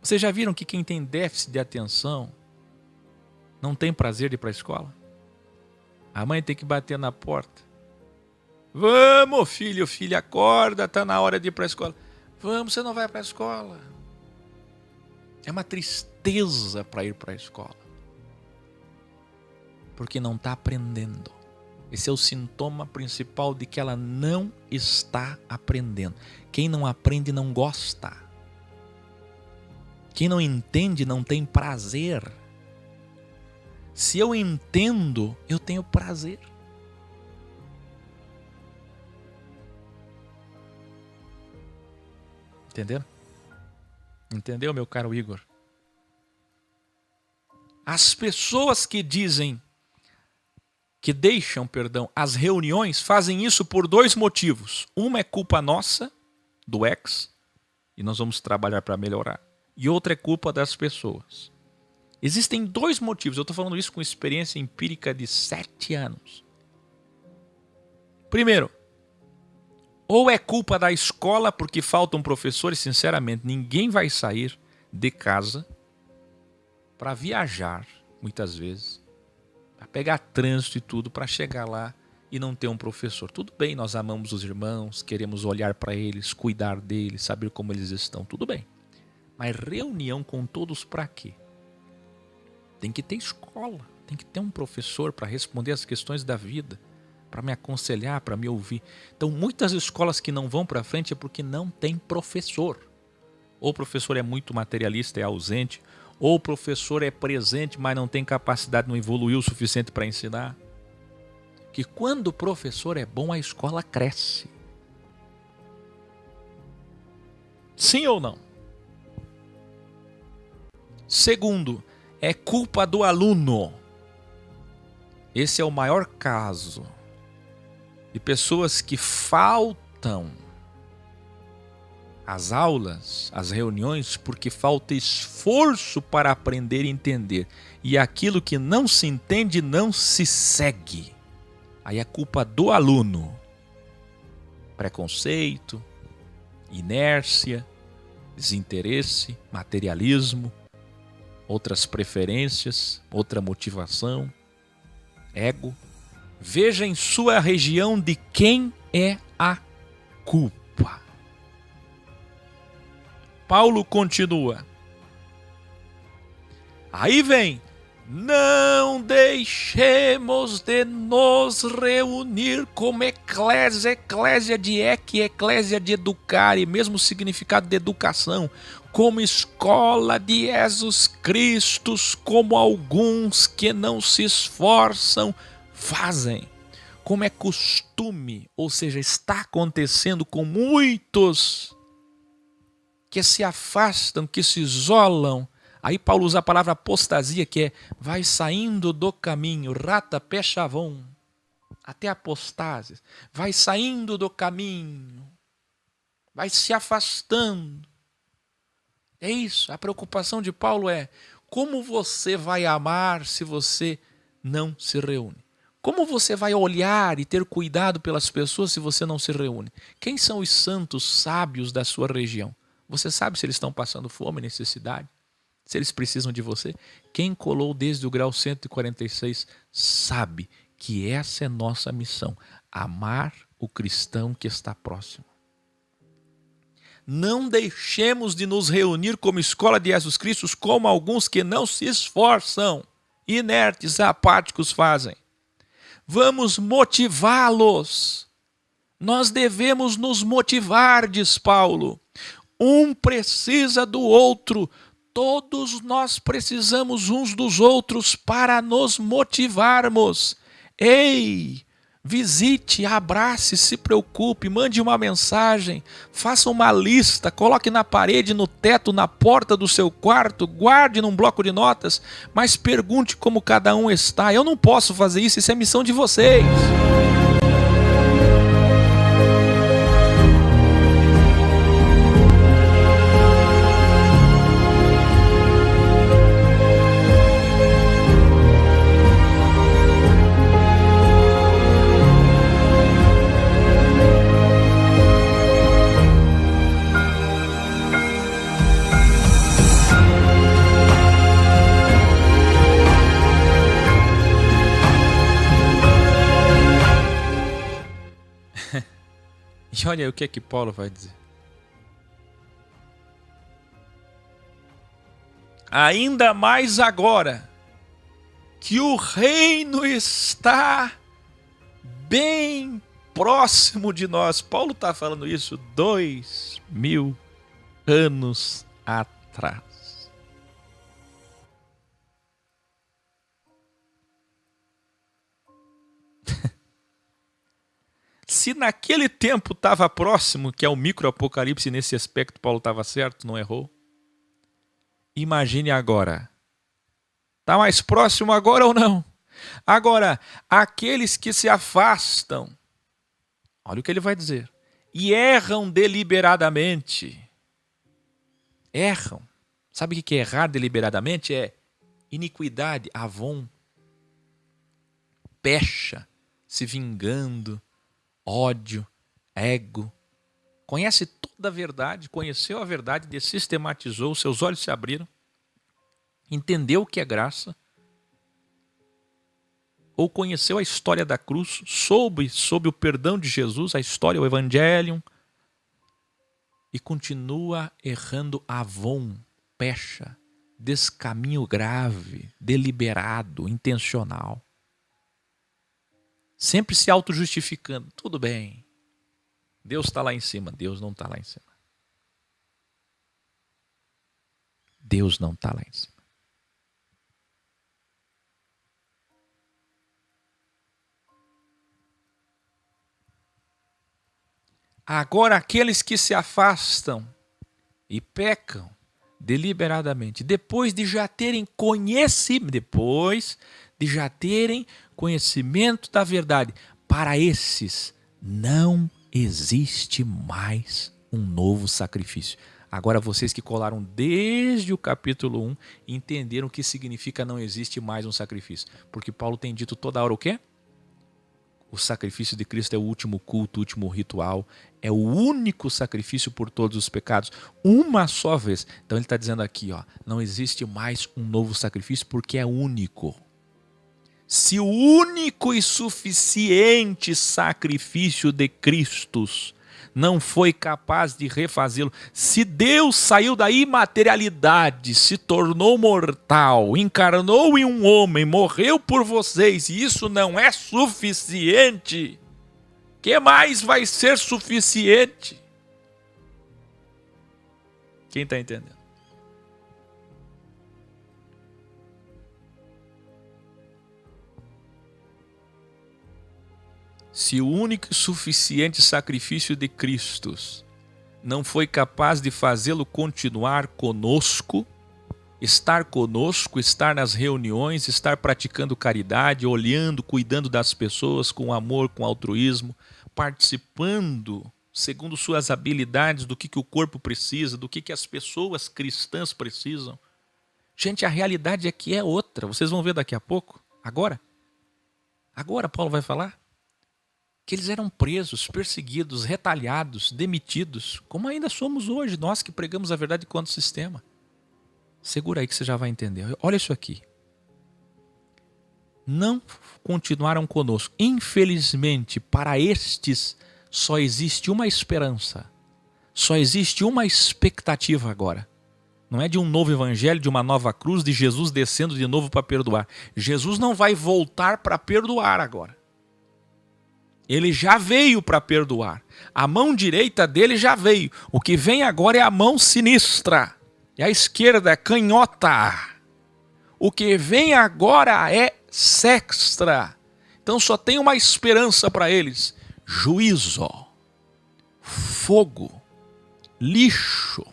Vocês já viram que quem tem déficit de atenção não tem prazer de ir para a escola? A mãe tem que bater na porta. Vamos, filho, filha, acorda, está na hora de ir para a escola. Vamos, você não vai para a escola. É uma tristeza para ir para a escola. Porque não está aprendendo. Esse é o sintoma principal de que ela não está aprendendo. Quem não aprende não gosta. Quem não entende não tem prazer. Se eu entendo, eu tenho prazer. Entenderam? Entendeu, meu caro Igor? As pessoas que deixam as reuniões, fazem isso por dois motivos. Uma é culpa nossa, do ex, e nós vamos trabalhar para melhorar. E outra é culpa das pessoas. Existem dois motivos, eu estou falando isso com experiência empírica de 7 anos. Primeiro, ou é culpa da escola porque faltam professores, sinceramente, ninguém vai sair de casa para viajar, muitas vezes, para pegar trânsito e tudo, para chegar lá e não ter um professor. Tudo bem, nós amamos os irmãos, queremos olhar para eles, cuidar deles, saber como eles estão, tudo bem. Mas reunião com todos para quê? Tem que ter escola, tem que ter um professor para responder as questões da vida, para me aconselhar, para me ouvir. Então, muitas escolas que não vão para frente é porque não tem professor. Ou o professor é muito materialista, é ausente, ou o professor é presente, mas não tem capacidade, não evoluiu o suficiente para ensinar. Que quando o professor é bom, a escola cresce. Sim ou não? Segundo, é culpa do aluno. Esse é o maior caso de pessoas que faltam às aulas, às reuniões, porque falta esforço para aprender e entender. E aquilo que não se entende não se segue. Aí é culpa do aluno. Preconceito, inércia, desinteresse, materialismo, outras preferências, outra motivação, ego. Veja em sua região de quem é a culpa. Paulo continua. Aí vem. Não deixemos de nos reunir como eclésia, eclésia de eclésia de educar, e mesmo significado de educação, como escola de Jesus Cristo, como alguns que não se esforçam fazem, como é costume, ou seja, está acontecendo com muitos que se afastam, que se isolam. Aí Paulo usa a palavra apostasia, que é vai saindo do caminho, rata pechavon, até apostases, vai saindo do caminho, vai se afastando. É isso, a preocupação de Paulo é como você vai amar se você não se reúne. Como você vai olhar e ter cuidado pelas pessoas se você não se reúne? Quem são os santos sábios da sua região? Você sabe se eles estão passando fome, necessidade? Se eles precisam de você? Quem colou desde o grau 146 sabe que essa é nossa missão. Amar o cristão que está próximo. Não deixemos de nos reunir como escola de Jesus Cristo, como alguns que não se esforçam, inertes, apáticos fazem. Vamos motivá-los. Nós devemos nos motivar, diz Paulo. Um precisa do outro. Todos nós precisamos uns dos outros para nos motivarmos. Ei! Visite, abrace, se preocupe, mande uma mensagem, faça uma lista, coloque na parede, no teto, na porta do seu quarto, guarde num bloco de notas, mas pergunte como cada um está. Eu não posso fazer isso, isso é missão de vocês. E olha aí o que é que Paulo vai dizer. Ainda mais agora que o reino está bem próximo de nós. Paulo está falando isso 2000 anos atrás. Se naquele tempo estava próximo, que é o microapocalipse, nesse aspecto Paulo estava certo, não errou. Imagine agora. Está mais próximo agora ou não? Agora, aqueles que se afastam, olha o que ele vai dizer, e erram deliberadamente. Erram. Sabe o que é errar deliberadamente? É iniquidade, avon, pecha, se vingando, ódio, ego. Conhece toda a verdade, conheceu a verdade, sistematizou, seus olhos se abriram, entendeu o que é graça, ou conheceu a história da cruz, soube o perdão de Jesus, a história, o Evangelium, e continua errando avon, pecha, descaminho grave, deliberado, intencional. Sempre se auto-justificando. Tudo bem. Deus está lá em cima. Deus não está lá em cima. Deus não está lá em cima. Agora, aqueles que se afastam e pecam deliberadamente, depois de já terem conhecimento da verdade, para esses não existe mais um novo sacrifício. Agora vocês que colaram desde o capítulo 1 entenderam o que significa não existe mais um sacrifício. Porque Paulo tem dito toda hora o quê? O sacrifício de Cristo é o último culto, o último ritual, é o único sacrifício por todos os pecados, uma só vez. Então ele está dizendo aqui, ó, não existe mais um novo sacrifício porque é único. Se o único e suficiente sacrifício de Cristo não foi capaz de refazê-lo, se Deus saiu da imaterialidade, se tornou mortal, encarnou em um homem, morreu por vocês, e isso não é suficiente, o que mais vai ser suficiente? Quem está entendendo? Se o único e suficiente sacrifício de Cristo não foi capaz de fazê-lo continuar conosco, estar nas reuniões, estar praticando caridade, olhando, cuidando das pessoas com amor, com altruísmo, participando segundo suas habilidades do que o corpo precisa, do que as pessoas cristãs precisam. Gente, a realidade aqui é outra. Vocês vão ver daqui a pouco. Agora, Agora Paulo vai falar que eles eram presos, perseguidos, retalhados, demitidos, como ainda somos hoje, nós que pregamos a verdade contra o sistema. Segura aí que você já vai entender. Olha isso aqui. Não continuaram conosco. Infelizmente, para estes só existe uma esperança. Só existe uma expectativa agora. Não é de um novo evangelho, de uma nova cruz, de Jesus descendo de novo para perdoar. Jesus não vai voltar para perdoar agora. Ele já veio para perdoar. A mão direita dele já veio. O que vem agora é a mão sinistra. E a esquerda é canhota. O que vem agora é sextra. Então só tem uma esperança para eles: juízo, fogo, lixo,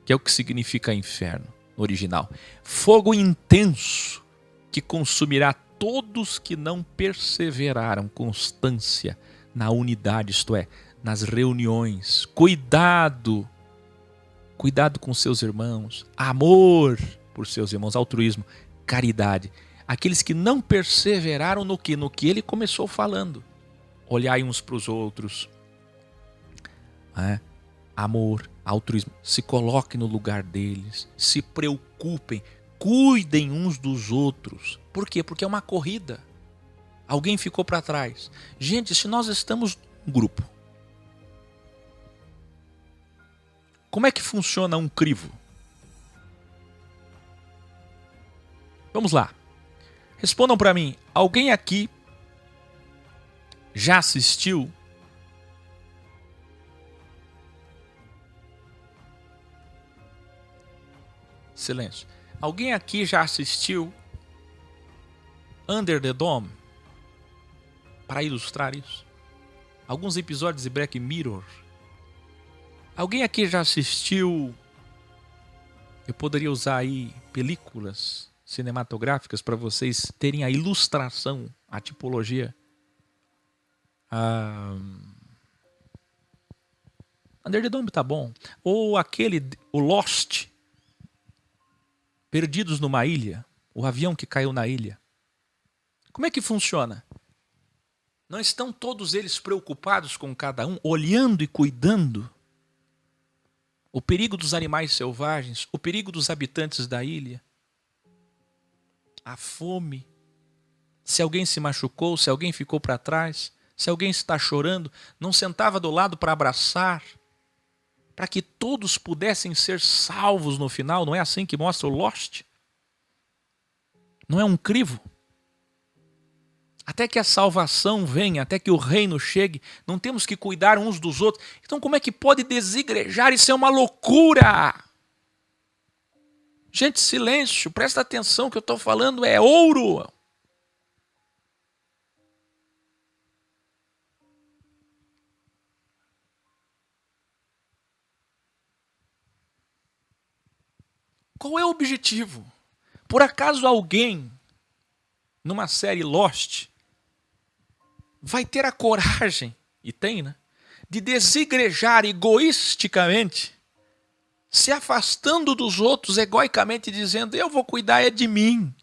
que é o que significa inferno no original. Fogo intenso que consumirá todos que não perseveraram, constância na unidade, isto é, nas reuniões. Cuidado com seus irmãos, amor por seus irmãos, altruísmo, caridade. Aqueles que não perseveraram no que ele começou falando. Olhai uns para os outros. Amor, altruísmo. Se coloquem no lugar deles. Se preocupem. Cuidem uns dos outros. Por quê? Porque é uma corrida. Alguém ficou para trás. Gente, se nós estamos num grupo, como é que funciona um crivo? Vamos lá. Respondam para mim. Alguém aqui já assistiu silêncio. Alguém aqui já assistiu Under the Dome? Para ilustrar isso. Alguns episódios de Black Mirror. Alguém aqui já assistiu? Eu poderia usar aí películas cinematográficas para vocês terem a ilustração, a tipologia. Under the Dome tá bom. Ou aquele, o Lost, Perdidos numa Ilha, o avião que caiu na ilha. Como é que funciona? Não estão todos eles preocupados com cada um, olhando e cuidando? O perigo dos animais selvagens, o perigo dos habitantes da ilha, a fome, se alguém se machucou, se alguém ficou para trás, se alguém está chorando, não sentava do lado para abraçar, para que todos pudessem ser salvos no final. Não é assim que mostra o Lost? Não é um crivo? Até que a salvação venha, até que o reino chegue, não temos que cuidar uns dos outros. Então como é que pode desigrejar? Isso é uma loucura! Gente, silêncio, presta atenção, o que eu estou falando é ouro. Qual é o objetivo? Por acaso alguém, numa série Lost, vai ter a coragem, e tem, né, de desigrejar egoisticamente, se afastando dos outros egoicamente, dizendo, eu vou cuidar é de mim.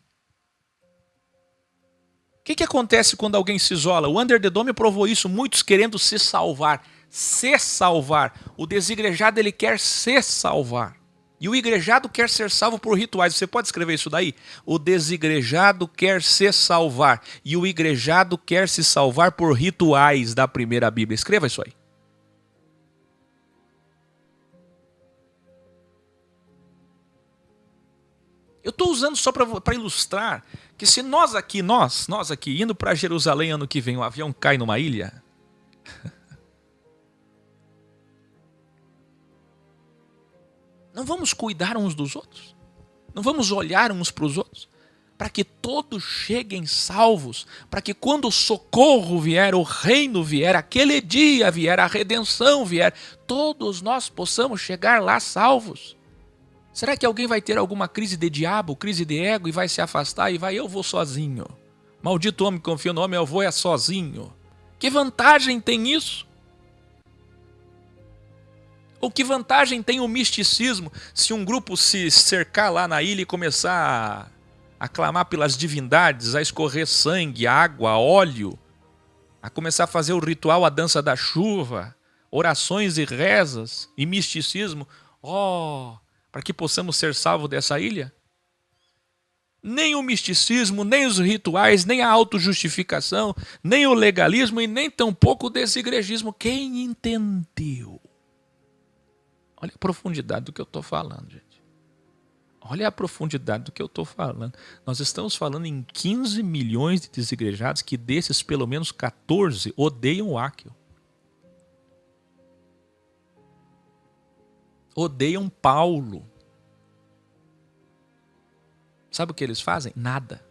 O que acontece quando alguém se isola? O Under the Dome provou isso, muitos querendo se salvar. Se salvar. O desigrejado, ele quer se salvar. E o igrejado quer ser salvo por rituais. Você pode escrever isso daí? O desigrejado quer se salvar. E o igrejado quer se salvar por rituais da primeira Bíblia. Escreva isso aí. Eu estou usando só para ilustrar que se nós aqui, indo para Jerusalém ano que vem, o avião cai numa ilha... Não vamos cuidar uns dos outros? Não vamos olhar uns para os outros? Para que todos cheguem salvos, para que quando o socorro vier, o reino vier, aquele dia vier, a redenção vier, todos nós possamos chegar lá salvos. Será que alguém vai ter alguma crise de diabo, crise de ego e vai se afastar e vai, eu vou sozinho? Maldito homem que confia no homem, eu vou é sozinho. Que vantagem tem isso? Ou que vantagem tem o misticismo se um grupo se cercar lá na ilha e começar a clamar pelas divindades, a escorrer sangue, água, óleo, a começar a fazer o ritual, a dança da chuva, orações e rezas e misticismo, para que possamos ser salvos dessa ilha? Nem o misticismo, nem os rituais, nem a autojustificação, nem o legalismo e nem tampouco o desigrejismo. Quem entendeu? Olha a profundidade do que eu estou falando, gente. Olha a profundidade do que eu estou falando. Nós estamos falando em 15 milhões de desigrejados, que desses pelo menos 14 odeiam o Áquil. Odeiam Paulo. Sabe o que eles fazem? Nada.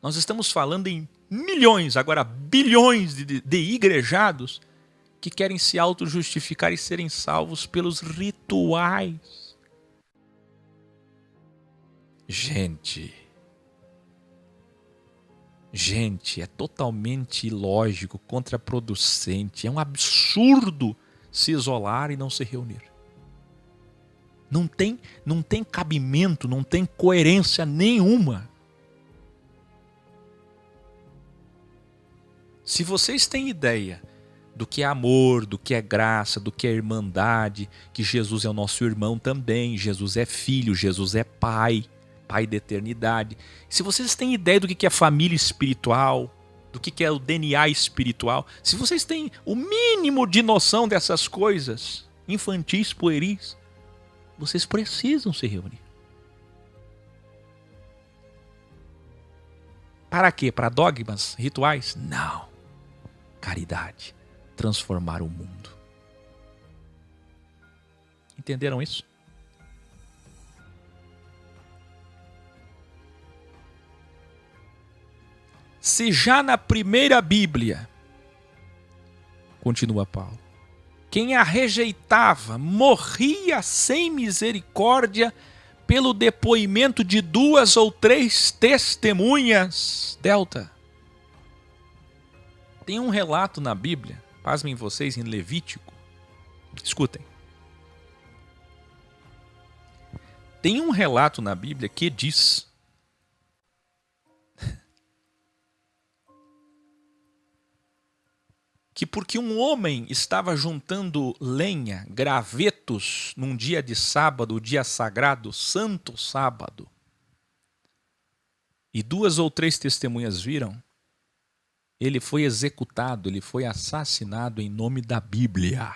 Nós estamos falando em milhões, agora bilhões de igrejados que querem se auto-justificar e serem salvos pelos rituais. Gente, é totalmente ilógico, contraproducente, é um absurdo se isolar e não se reunir. Não tem cabimento, não tem coerência nenhuma. Se vocês têm ideia do que é amor, do que é graça, do que é irmandade, que Jesus é o nosso irmão também, Jesus é filho, Jesus é pai da eternidade. Se vocês têm ideia do que é família espiritual, do que é o DNA espiritual, se vocês têm o mínimo de noção dessas coisas, infantis, pueris, vocês precisam se reunir. Para quê? Para dogmas, rituais? Não. Caridade. Transformar o mundo. Entenderam isso? Se já na primeira Bíblia, continua Paulo, quem a rejeitava morria sem misericórdia pelo depoimento de 2 ou 3 testemunhas. Delta. Tem um relato na Bíblia, pasmem vocês, em Levítico. Escutem. Tem um relato na Bíblia que diz que porque um homem estava juntando lenha, gravetos, num dia de sábado, o dia sagrado, santo sábado, e 2 ou 3 testemunhas viram, ele foi executado, ele foi assassinado em nome da Bíblia.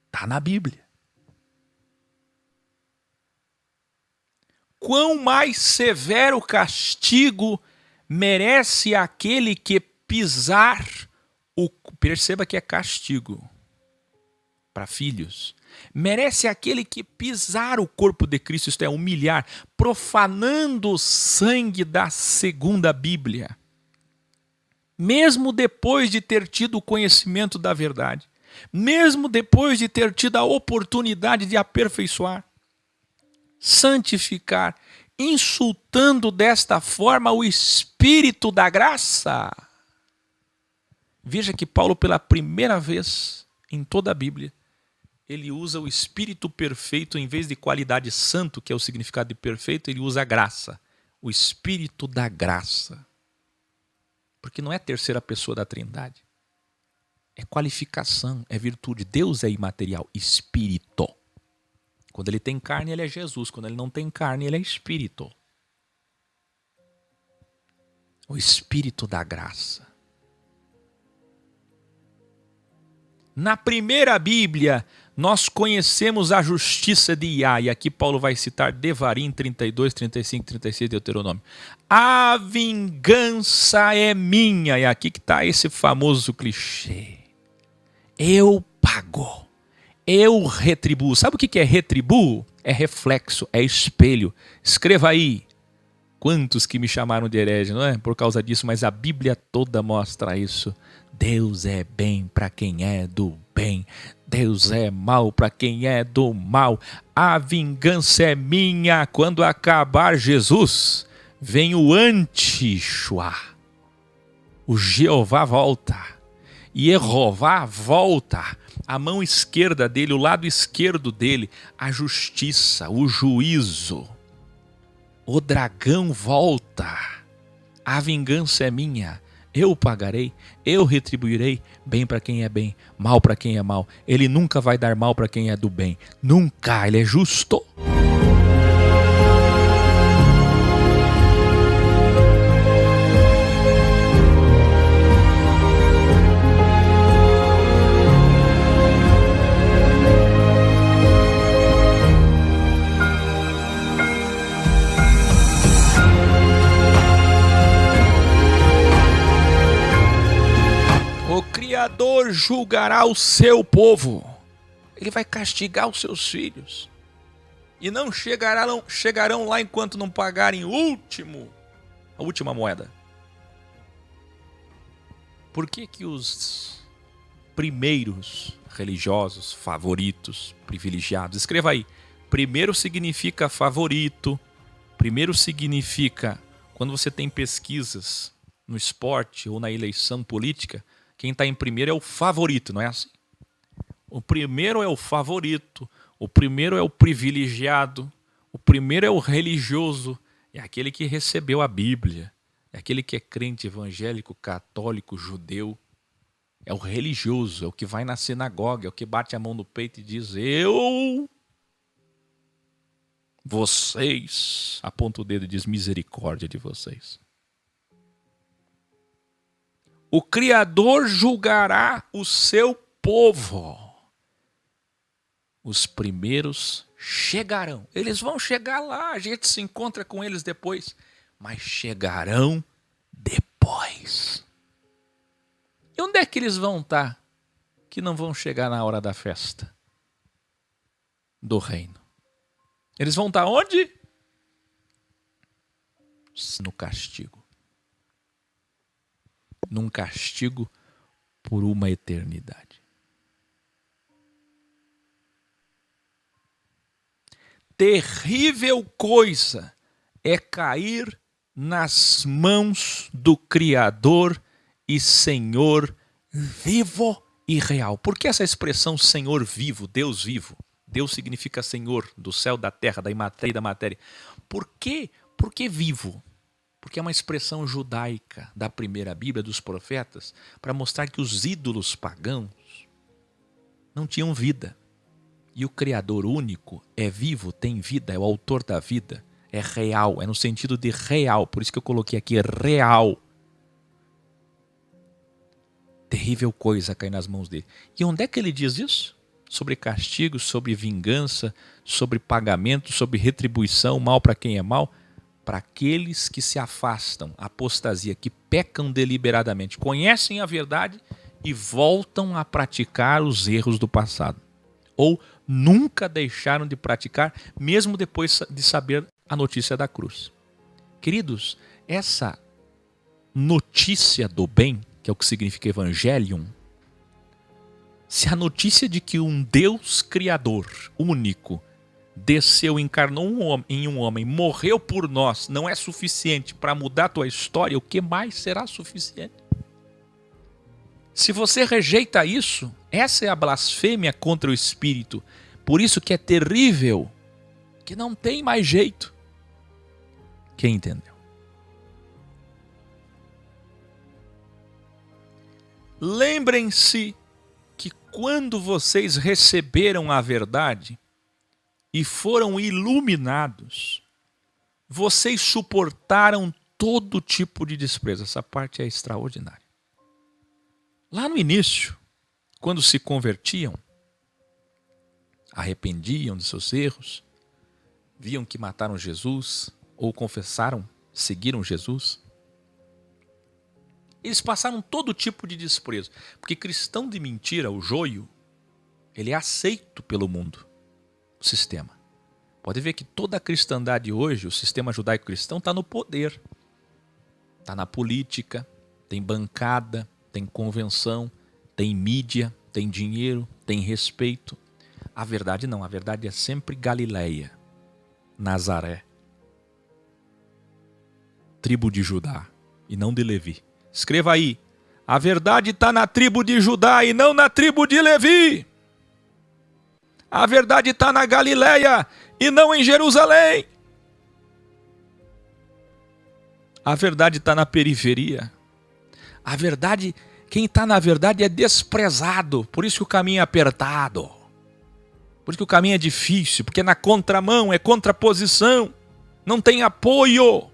Está na Bíblia. Quão mais severo castigo merece aquele que pisar perceba que é castigo para filhos. Merece aquele que pisar o corpo de Cristo, isto é, humilhar, profanando o sangue da segunda Bíblia. Mesmo depois de ter tido o conhecimento da verdade, mesmo depois de ter tido a oportunidade de aperfeiçoar, santificar, insultando desta forma o Espírito da graça. Veja que Paulo, pela primeira vez em toda a Bíblia, ele usa o Espírito perfeito em vez de qualidade santo, que é o significado de perfeito, ele usa a graça. O Espírito da graça. Porque não é a terceira pessoa da Trindade. É qualificação, é virtude. Deus é imaterial, Espírito. Quando ele tem carne, ele é Jesus. Quando ele não tem carne, ele é Espírito. O Espírito da graça. Na primeira Bíblia, nós conhecemos a justiça de Iá. E aqui Paulo vai citar Devarim 32, 35, 36 de Deuteronômio. A vingança é minha. E aqui que está esse famoso clichê. Eu pago. Eu retribuo. Sabe o que é retribuo? É reflexo, é espelho. Escreva aí. Quantos que me chamaram de herege, não é? Por causa disso, mas a Bíblia toda mostra isso. Deus é bem para quem é do bem. Deus é mal para quem é do mal. A vingança é minha. Quando acabar Jesus, vem o Anti-Shuá. O Jeová volta. E Jeová volta. A mão esquerda dele, o lado esquerdo dele, a justiça, o juízo. O dragão volta. A vingança é minha. Eu pagarei, eu retribuirei, bem para quem é bem, mal para quem é mal. Ele nunca vai dar mal para quem é do bem. Nunca, ele é justo. O Criador julgará o seu povo. Ele vai castigar os seus filhos. E não chegarão lá enquanto não pagarem a última moeda. Por que que os primeiros religiosos, favoritos, privilegiados, escreva aí, primeiro significa favorito, primeiro significa, quando você tem pesquisas no esporte ou na eleição política, quem está em primeiro é o favorito, não é assim? O primeiro é o favorito, o primeiro é o privilegiado, o primeiro é o religioso, é aquele que recebeu a Bíblia, é aquele que é crente evangélico, católico, judeu. É o religioso, é o que vai na sinagoga, é o que bate a mão no peito e diz: vocês, aponta o dedo e diz: misericórdia de vocês. O Criador julgará o seu povo. Os primeiros chegarão. Eles vão chegar lá, a gente se encontra com eles depois. Mas chegarão depois. E onde é que eles vão estar que não vão chegar na hora da festa do reino? Eles vão estar onde? No castigo. Num castigo por uma eternidade. Terrível coisa é cair nas mãos do Criador e Senhor vivo e real. Por que essa expressão Senhor vivo, Deus vivo? Deus significa Senhor do céu, da terra, da imatéria e da matéria. Por quê? Por que vivo? Porque é uma expressão judaica da primeira Bíblia, dos profetas, para mostrar que os ídolos pagãos não tinham vida. E o Criador único é vivo, tem vida, é o autor da vida, é real, é no sentido de real. Por isso que eu coloquei aqui real. Terrível coisa cair nas mãos dele. E onde é que ele diz isso? Sobre castigo, sobre vingança, sobre pagamento, sobre retribuição, mal para quem é mal. Para aqueles que se afastam, apostasia, que pecam deliberadamente, conhecem a verdade e voltam a praticar os erros do passado. Ou nunca deixaram de praticar, mesmo depois de saber a notícia da cruz. Queridos, essa notícia do bem, que é o que significa evangelium, se a notícia de que um Deus criador único desceu, encarnou em um homem, morreu por nós, não é suficiente para mudar a tua história, o que mais será suficiente? Se você rejeita isso, essa é a blasfêmia contra o Espírito. Por isso que é terrível, que não tem mais jeito. Quem entendeu? Lembrem-se que quando vocês receberam a verdade e foram iluminados, vocês suportaram todo tipo de desprezo. Essa parte é extraordinária. Lá no início, quando se convertiam, arrependiam de seus erros, viam que mataram Jesus, ou confessaram, seguiram Jesus, eles passaram todo tipo de desprezo. Porque cristão de mentira, o joio, ele é aceito pelo mundo, o sistema. Pode ver que toda a cristandade hoje, o sistema judaico-cristão, está no poder. Está na política, tem bancada, tem convenção, tem mídia, tem dinheiro, tem respeito. A verdade não, a verdade é sempre Galileia, Nazaré, tribo de Judá e não de Levi. Escreva aí, a verdade está na tribo de Judá e não na tribo de Levi. A verdade está na Galileia e não em Jerusalém. A verdade está na periferia. A verdade, quem está na verdade é desprezado. Por isso que o caminho é apertado. Por isso que o caminho é difícil. Porque é na contramão, é contraposição. Não tem apoio.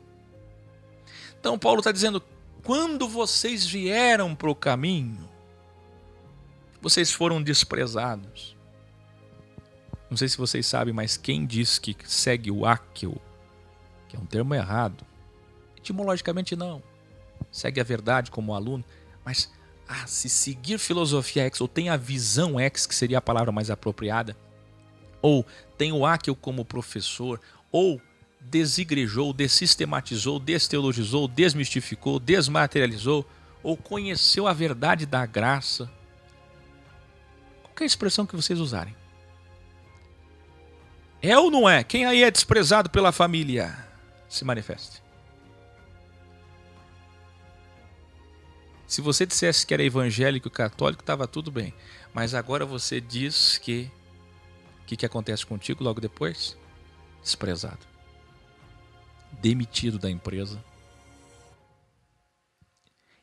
Então Paulo está dizendo, quando vocês vieram para o caminho, vocês foram desprezados. Não sei se vocês sabem, mas quem diz que segue o áqueo, que é um termo errado, etimologicamente não. Segue a verdade como aluno, mas se seguir filosofia X, ou tem a visão X, que seria a palavra mais apropriada, ou tem o áqueo como professor, ou desigrejou, dessistematizou, desteologizou, desmistificou, desmaterializou, ou conheceu a verdade da graça. Qualquer expressão que vocês usarem. É ou não é? Quem aí é desprezado pela família? Se manifeste. Se você dissesse que era evangélico e católico, estava tudo bem. Mas agora você diz que... O que acontece contigo logo depois? Desprezado. Demitido da empresa.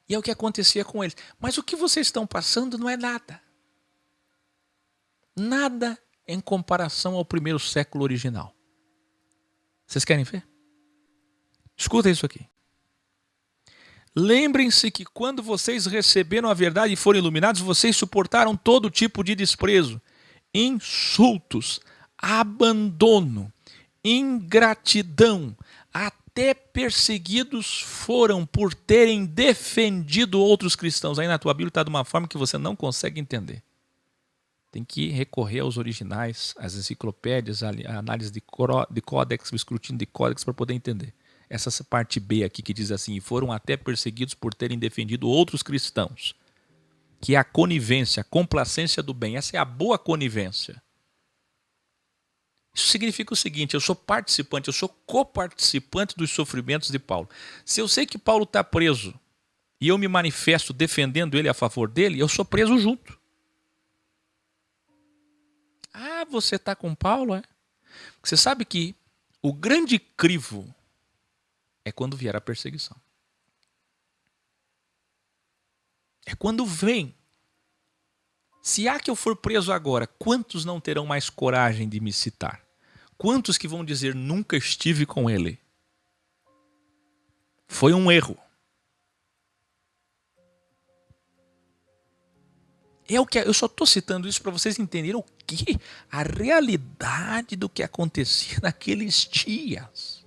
E é o que acontecia com eles. Mas o que vocês estão passando não é nada. Nada em comparação ao primeiro século original. Vocês querem ver? Escuta isso aqui. Lembrem-se que quando vocês receberam a verdade e foram iluminados, vocês suportaram todo tipo de desprezo, insultos, abandono, ingratidão, até perseguidos foram por terem defendido outros cristãos. Aí na tua Bíblia está de uma forma que você não consegue entender. Tem que recorrer aos originais, às enciclopédias, a análise de códex, o escrutínio de códex para poder entender. Essa parte B aqui que diz assim, foram até perseguidos por terem defendido outros cristãos. Que é a conivência, a complacência do bem. Essa é a boa conivência. Isso significa o seguinte, eu sou participante, eu sou coparticipante dos sofrimentos de Paulo. Se eu sei que Paulo está preso e eu me manifesto defendendo ele a favor dele, eu sou preso junto. Ah, você está com Paulo, é? Você sabe que o grande crivo é quando vier a perseguição. É quando vem. Se há que eu for preso agora, quantos não terão mais coragem de me citar? Quantos que vão dizer, nunca estive com ele? Foi um erro. Eu só estou citando isso para vocês entenderem o que? A realidade do que acontecia naqueles dias.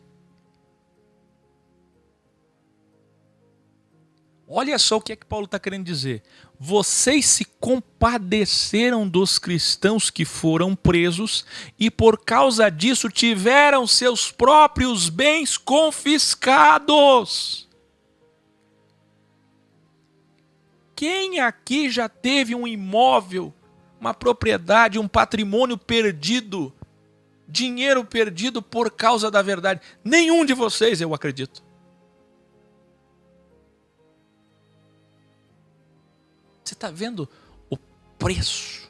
Olha só o que é que Paulo está querendo dizer. Vocês se compadeceram dos cristãos que foram presos e por causa disso tiveram seus próprios bens confiscados. Quem aqui já teve um imóvel, uma propriedade, um patrimônio perdido, dinheiro perdido por causa da verdade? Nenhum de vocês, eu acredito. Você está vendo o preço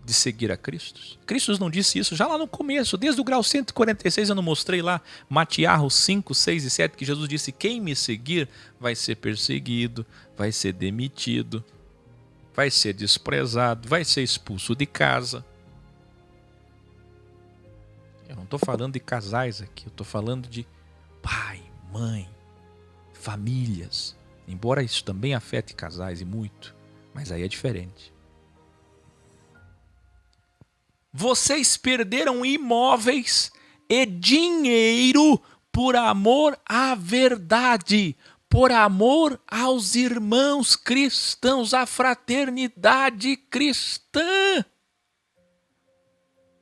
de seguir a Cristo? Cristo não disse isso já lá no começo, desde o grau 146 eu não mostrei lá, Mateus 5, 6 e 7, que Jesus disse, quem me seguir vai ser perseguido, vai ser demitido, vai ser desprezado, vai ser expulso de casa. Eu não estou falando de casais aqui, eu estou falando de pai, mãe, famílias, embora isso também afete casais e muito. Mas aí é diferente. Vocês perderam imóveis e dinheiro por amor à verdade, por amor aos irmãos cristãos, à fraternidade cristã.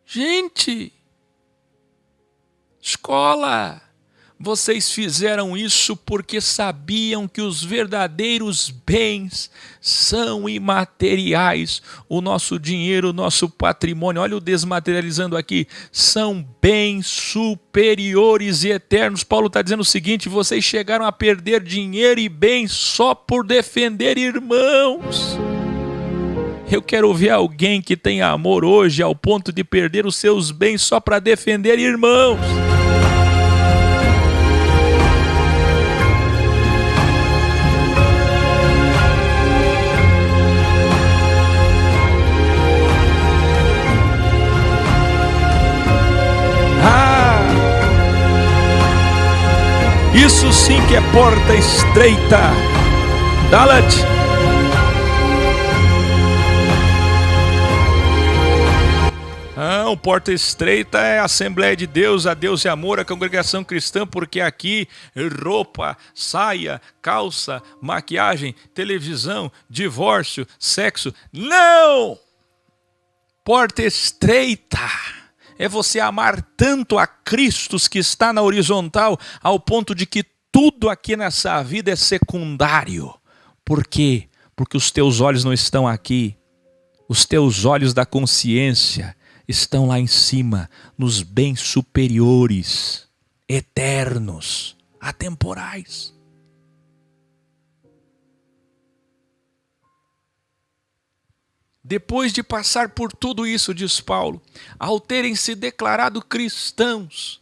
Gente, escola, vocês fizeram isso porque sabiam que os verdadeiros bens são imateriais. O nosso dinheiro, o nosso patrimônio, olha o desmaterializando aqui, são bens superiores e eternos. Paulo está dizendo o seguinte, vocês chegaram a perder dinheiro e bens só por defender irmãos. Eu quero ver alguém que tem amor hoje ao ponto de perder os seus bens só para defender irmãos. Isso sim que é porta estreita. Dalet. Não, porta estreita é a Assembleia de Deus, a Deus e Amor, a congregação cristã, porque aqui roupa, saia, calça, maquiagem, televisão, divórcio, sexo. Não! Porta estreita é você amar tanto a Cristo que está na horizontal, ao ponto de que tudo aqui nessa vida é secundário. Por quê? Porque os teus olhos não estão aqui. Os teus olhos da consciência estão lá em cima, nos bens superiores, eternos, atemporais. Depois de passar por tudo isso, diz Paulo, ao terem se declarado cristãos,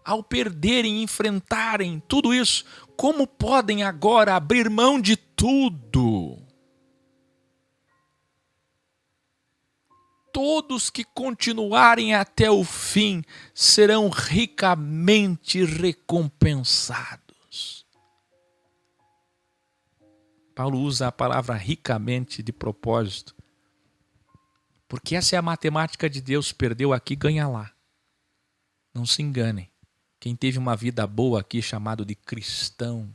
ao perderem e enfrentarem tudo isso, como podem agora abrir mão de tudo? Todos que continuarem até o fim serão ricamente recompensados. Paulo usa a palavra ricamente de propósito, porque essa é a matemática de Deus: perdeu aqui, ganha lá. Não se enganem. Quem teve uma vida boa aqui, chamado de cristão,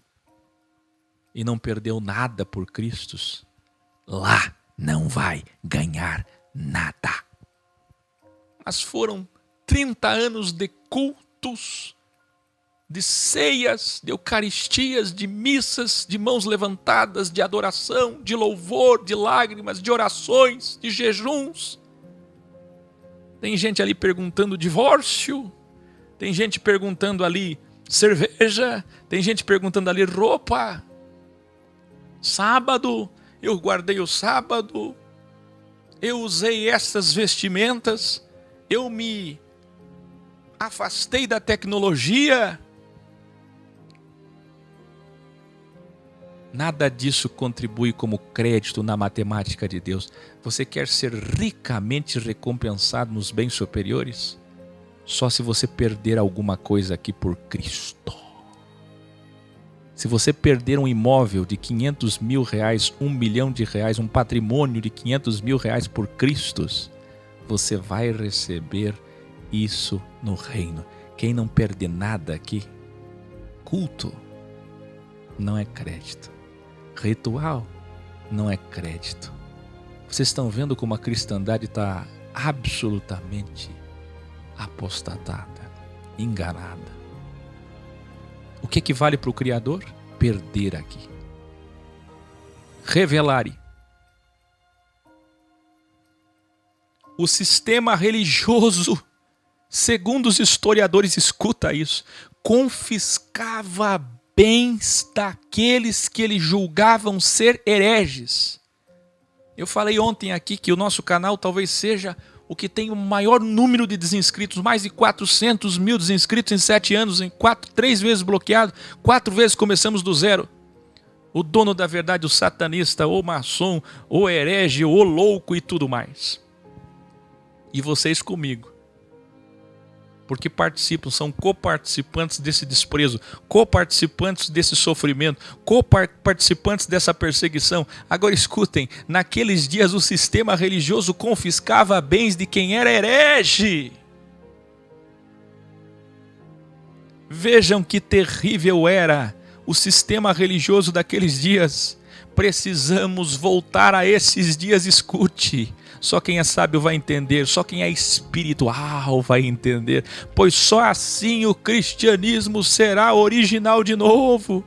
e não perdeu nada por Cristo, lá não vai ganhar nada. Mas foram 30 anos de cultos, de ceias, de eucaristias, de missas, de mãos levantadas, de adoração, de louvor, de lágrimas, de orações, de jejuns. Tem gente ali perguntando divórcio, tem gente perguntando ali cerveja, tem gente perguntando ali roupa. Sábado, eu guardei o sábado, eu usei essas vestimentas, eu me afastei da tecnologia. Nada disso contribui como crédito na matemática de Deus. Você quer ser ricamente recompensado nos bens superiores? Só se você perder alguma coisa aqui por Cristo. Se você perder um imóvel de 500 mil reais, 1 milhão de reais, um patrimônio de 500 mil reais por Cristo, você vai receber isso no reino. Quem não perde nada aqui, culto, não é crédito. Ritual, não é crédito. Vocês estão vendo como a cristandade está absolutamente apostatada, enganada. O que vale para o Criador? Perder aqui. Revelare. O sistema religioso, segundo os historiadores, escuta isso, confiscava bens daqueles que eles julgavam ser hereges. Eu falei ontem aqui que o nosso canal talvez seja o que tem o maior número de desinscritos, mais de 400 mil desinscritos em 7 anos, em 3 vezes bloqueado, 4 vezes começamos do zero. O dono da verdade, o satanista, o maçom, o herege, o louco e tudo mais. E vocês comigo. Porque participam, são coparticipantes desse desprezo, coparticipantes desse sofrimento, coparticipantes dessa perseguição. Agora escutem, naqueles dias o sistema religioso confiscava bens de quem era herege. Vejam que terrível era o sistema religioso daqueles dias. Precisamos voltar a esses dias, escute. Só quem é sábio vai entender, só quem é espiritual vai entender, pois só assim o cristianismo será original de novo.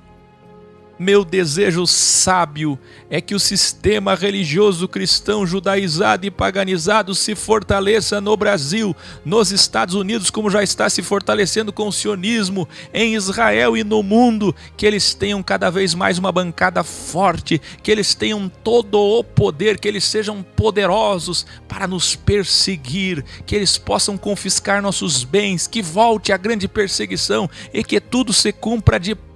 Meu desejo sábio é que o sistema religioso cristão judaizado e paganizado se fortaleça no Brasil, nos Estados Unidos, como já está se fortalecendo com o sionismo, em Israel e no mundo, que eles tenham cada vez mais uma bancada forte, que eles tenham todo o poder, que eles sejam poderosos para nos perseguir, que eles possam confiscar nossos bens, que volte a grande perseguição e que tudo se cumpra depressa.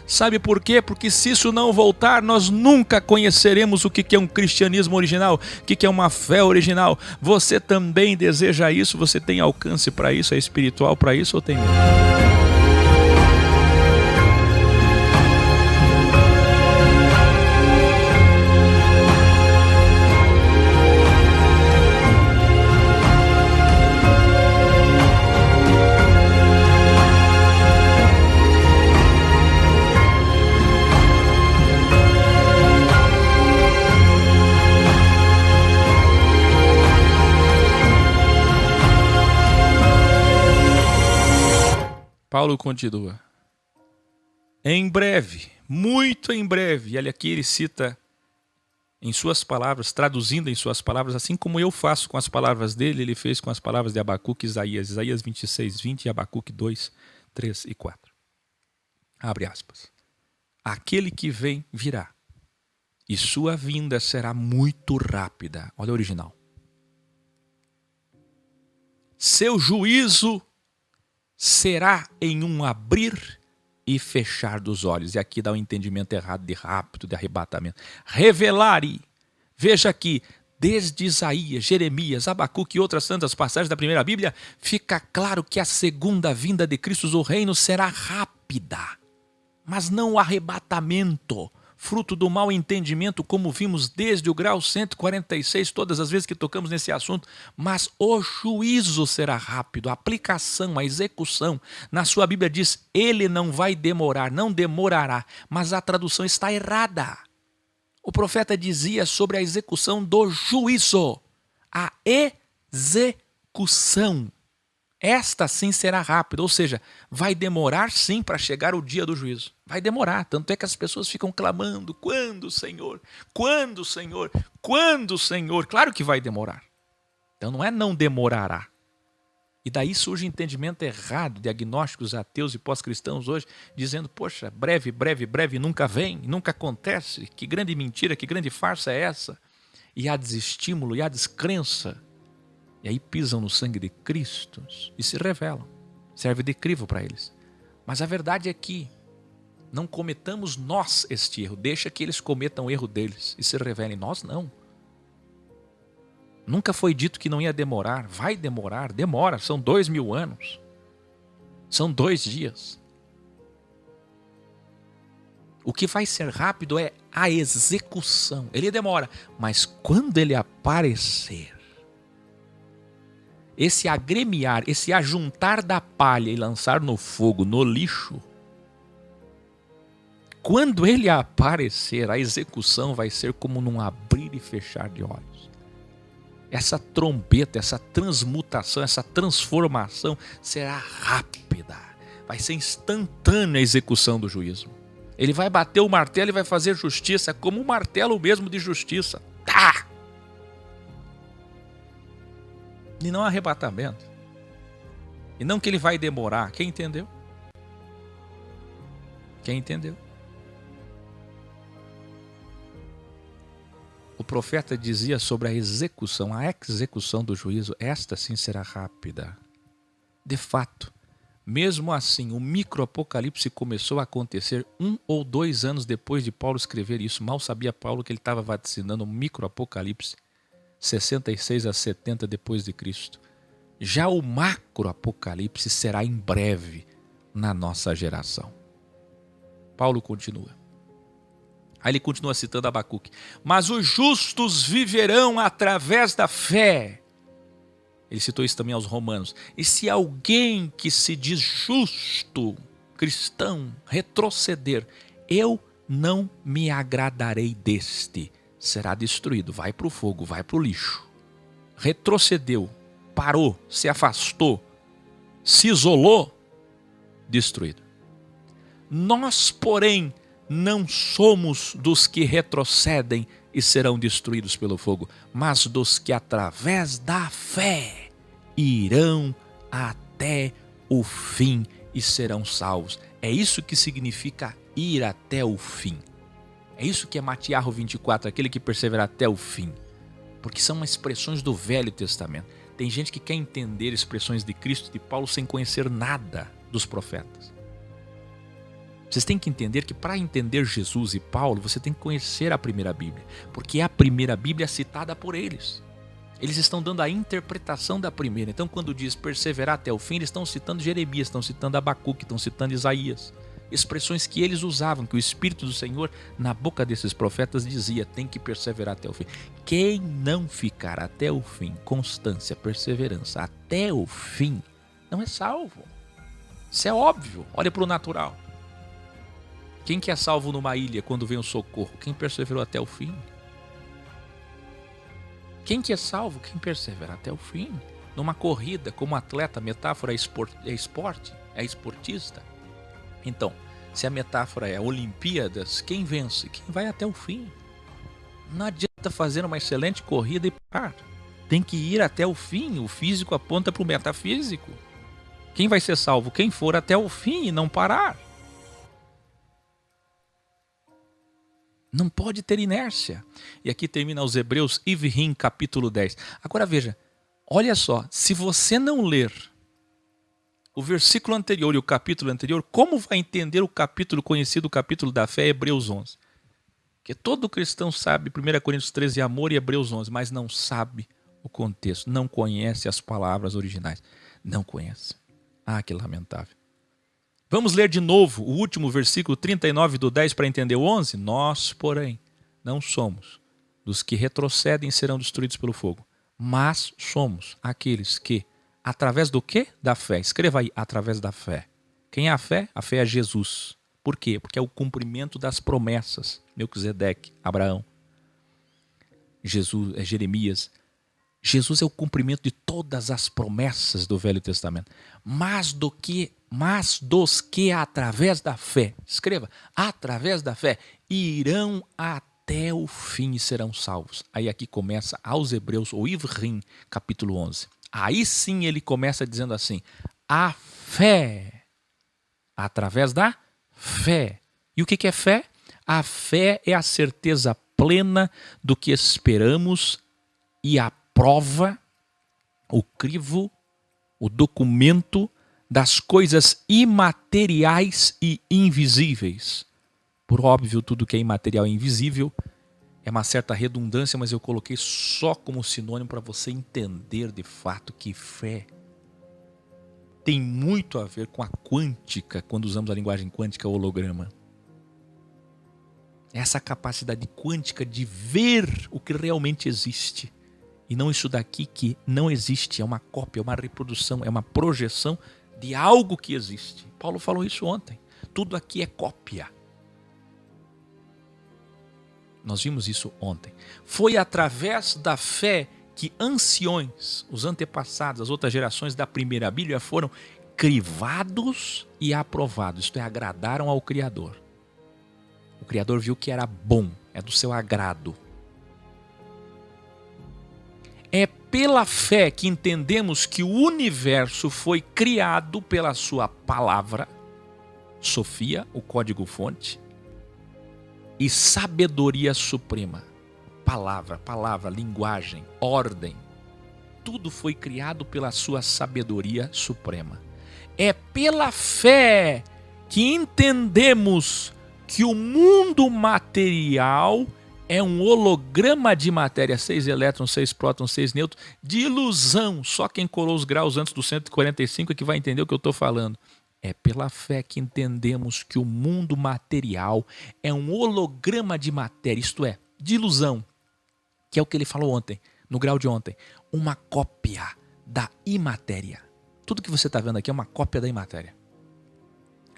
Sabe por quê? Porque se isso não voltar, nós nunca conheceremos o que é um cristianismo original, o que é uma fé original. Você também deseja isso? Você tem alcance para isso? É espiritual para isso ou tem medo? Paulo continua. Em breve, muito em breve. E olha aqui, ele cita em suas palavras, traduzindo em suas palavras, assim como eu faço com as palavras dele, ele fez com as palavras de Abacuque e Isaías. Isaías 26, 20 e Abacuque 2, 3 e 4. Abre aspas. Aquele que vem virá, e sua vinda será muito rápida. Olha o original. Seu juízo será em um abrir e fechar dos olhos. E aqui dá um entendimento errado de rápido, de arrebatamento. Revelare. Veja aqui, desde Isaías, Jeremias, Abacuque e outras tantas passagens da primeira Bíblia, fica claro que a segunda vinda de Cristo do reino será rápida. Mas não o arrebatamento, fruto do mau entendimento, como vimos desde o grau 146, todas as vezes que tocamos nesse assunto, mas o juízo será rápido, a aplicação, a execução. Na sua Bíblia diz, ele não vai demorar, não demorará, mas a tradução está errada. O profeta dizia sobre a execução do juízo, a execução. Esta sim será rápida, ou seja, vai demorar sim para chegar o dia do juízo. Vai demorar, tanto é que as pessoas ficam clamando, quando, Senhor? Quando, Senhor? Quando, Senhor? Claro que vai demorar. Então não é não demorará. E daí surge entendimento errado de agnósticos, ateus e pós-cristãos hoje, dizendo, poxa, breve, breve, breve, nunca vem, nunca acontece, que grande mentira, que grande farsa é essa? E há desestímulo, e há descrença. E aí pisam no sangue de Cristo e se revelam. Serve de crivo para eles. Mas a verdade é que não cometamos nós este erro. Deixa que eles cometam o erro deles e se revelem. Nós não. Nunca foi dito que não ia demorar. Vai demorar, demora. São 2000 anos. São 2 dias. O que vai ser rápido é a execução. Ele demora. Mas quando ele aparecer, esse agremiar, esse ajuntar da palha e lançar no fogo, no lixo, quando ele aparecer, a execução vai ser como num abrir e fechar de olhos. Essa trombeta, essa transmutação, essa transformação será rápida. Vai ser instantânea a execução do juízo. Ele vai bater o martelo e vai fazer justiça, como um martelo mesmo de justiça. Tá! E não arrebatamento. E não que ele vai demorar. Quem entendeu? Quem entendeu? O profeta dizia sobre a execução, a execução do juízo, esta sim será rápida. De fato, mesmo assim, o microapocalipse começou a acontecer 1 ou 2 anos depois de Paulo escrever isso. Mal sabia Paulo que ele estava vaticinando um microapocalipse. 66 a 70 depois de Cristo. Já o macroapocalipse será em breve na nossa geração. Paulo continua. Aí ele continua citando Abacuque. Mas os justos viverão através da fé. Ele citou isso também aos romanos. E se alguém que se diz justo, cristão, retroceder, eu não me agradarei deste. Será destruído, vai para o fogo, vai para o lixo. Retrocedeu, parou, se afastou, se isolou, destruído. Nós, porém, não somos dos que retrocedem e serão destruídos pelo fogo, mas dos que através da fé irão até o fim e serão salvos. É isso que significa ir até o fim. É isso que é Matiarro 24, aquele que persevera até o fim. Porque são expressões do Velho Testamento. Tem gente que quer entender expressões de Cristo e de Paulo sem conhecer nada dos profetas. Vocês têm que entender que para entender Jesus e Paulo, você tem que conhecer a primeira Bíblia. Porque é a primeira Bíblia citada por eles. Eles estão dando a interpretação da primeira. Então quando diz perseverar até o fim, eles estão citando Jeremias, estão citando Abacuque, estão citando Isaías. Expressões que eles usavam, que o Espírito do Senhor, na boca desses profetas, dizia, tem que perseverar até o fim. Quem não ficar até o fim, constância, perseverança, até o fim, não é salvo. Isso é óbvio, olha para o natural. Quem que é salvo numa ilha quando vem o socorro? Quem perseverou até o fim. Quem que é salvo? Quem persevera até o fim. Numa corrida, como atleta, a metáfora é esporte, é esportista. Então, se a metáfora é Olimpíadas, quem vence? Quem vai até o fim. Não adianta fazer uma excelente corrida e parar. Tem que ir até o fim. O físico aponta para o metafísico. Quem vai ser salvo? Quem for até o fim e não parar. Não pode ter inércia. E aqui termina os Hebreus, Ivrim, capítulo 10. Agora veja, olha só, se você não ler o versículo anterior e o capítulo anterior, como vai entender o capítulo conhecido, o capítulo da fé, Hebreus 11? Porque todo cristão sabe 1 Coríntios 13, amor, e Hebreus 11, mas não sabe o contexto, não conhece as palavras originais, não conhece. Ah, que lamentável. Vamos ler de novo o último versículo 39 do 10 para entender o 11? Nós, porém, não somos dos que retrocedem e serão destruídos pelo fogo, mas somos aqueles que, através do quê? Da fé. Escreva aí, através da fé. Quem é a fé? A fé é Jesus. Por quê? Porque é o cumprimento das promessas. Melquisedeque, Abraão, Jesus, Jeremias. Jesus é o cumprimento de todas as promessas do Velho Testamento. Mas dos que através da fé, escreva, através da fé, irão até o fim e serão salvos. Aí aqui começa aos Hebreus, o Ivrim, capítulo 11. Aí sim ele começa dizendo assim, a fé, através da fé. E o que é fé? A fé é a certeza plena do que esperamos e a prova, o crivo, o documento das coisas imateriais e invisíveis. Por óbvio, tudo que é imaterial e invisível é uma certa redundância, mas eu coloquei só como sinônimo para você entender de fato que fé tem muito a ver com a quântica, quando usamos a linguagem quântica, holograma. Essa capacidade quântica de ver o que realmente existe. E não isso daqui que não existe, é uma cópia, é uma reprodução, é uma projeção de algo que existe. Paulo falou isso ontem. Tudo aqui é cópia. Nós vimos isso ontem. Foi através da fé que anciões, os antepassados, as outras gerações da primeira Bíblia foram crivados e aprovados. Isto é, agradaram ao Criador. O Criador viu que era bom, é do seu agrado. É pela fé que entendemos que o universo foi criado pela sua palavra, Sofia, o código-fonte, e sabedoria suprema. Palavra, linguagem, ordem. Tudo foi criado pela sua sabedoria suprema. É pela fé que entendemos que o mundo material é um holograma de matéria, 6 elétrons, 6 prótons, 6 nêutrons, de ilusão. Só quem colou os graus antes do 145 é que vai entender o que eu estou falando. É pela fé que entendemos que o mundo material é um holograma de matéria, isto é, de ilusão, que é o que ele falou ontem, no grau de ontem. Uma cópia da imatéria. Tudo que você está vendo aqui é uma cópia da imatéria.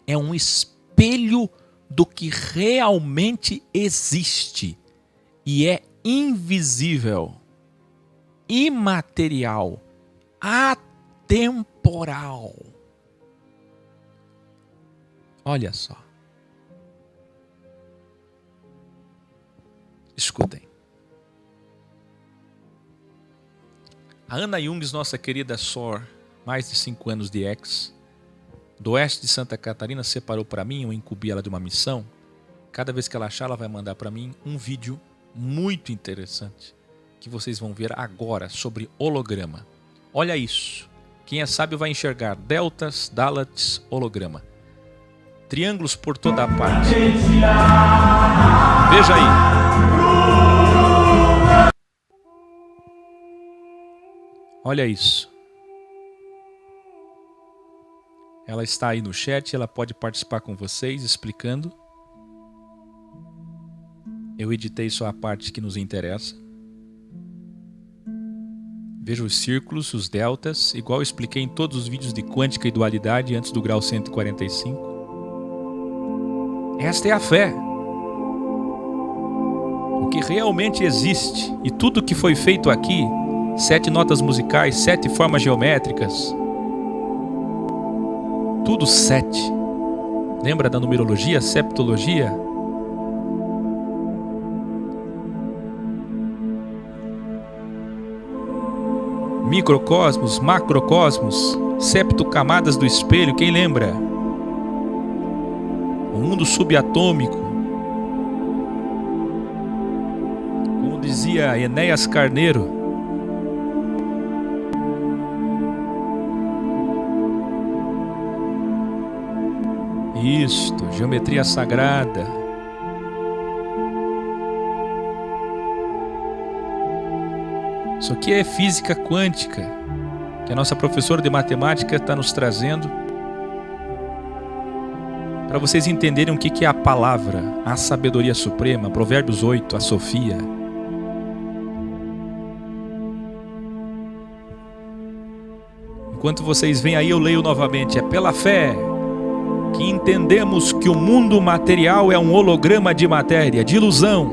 É um espelho do que realmente existe. E é invisível, imaterial, atemporal. Olha só. Escutem. A Ana Jungs, nossa querida SOR, mais de 5 anos de ex, do oeste de Santa Catarina, separou para mim, eu incumbi ela de uma missão. Cada vez que ela achar, ela vai mandar para mim um vídeo muito interessante que vocês vão ver agora sobre holograma. Olha isso. Quem é sábio vai enxergar deltas, dálats, holograma. Triângulos por toda a parte. Veja aí. Olha isso. Ela está aí no chat, ela pode participar com vocês explicando. Eu editei só a parte que nos interessa. Veja os círculos, os deltas, igual eu expliquei em todos os vídeos de quântica e dualidade antes do grau 145. Esta é a fé. O que realmente existe e tudo que foi feito aqui 7 notas musicais, 7 formas geométricas. Tudo 7. Lembra da numerologia, septologia? Microcosmos, macrocosmos, septocamadas do espelho, quem lembra? O mundo subatômico. Como dizia Enéas Carneiro, isto, geometria sagrada. Isso aqui é física quântica, que a nossa professora de matemática está nos trazendo, para vocês entenderem o que é a palavra, a sabedoria suprema, Provérbios 8, a Sofia. Enquanto vocês vêm aí, eu leio novamente. É pela fé que entendemos que o mundo material é um holograma de matéria, de ilusão,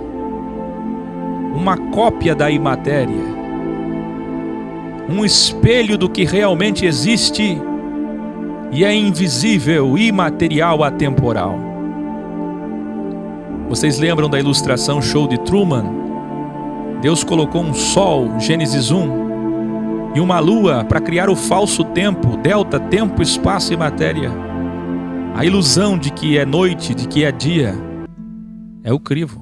uma cópia da imatéria, um espelho do que realmente existe e é invisível, imaterial, atemporal. Vocês lembram da ilustração Show de Truman? Deus colocou um sol, Gênesis 1, e uma lua para criar o falso tempo, delta, tempo, espaço e matéria. A ilusão de que é noite, de que é dia, é o crivo.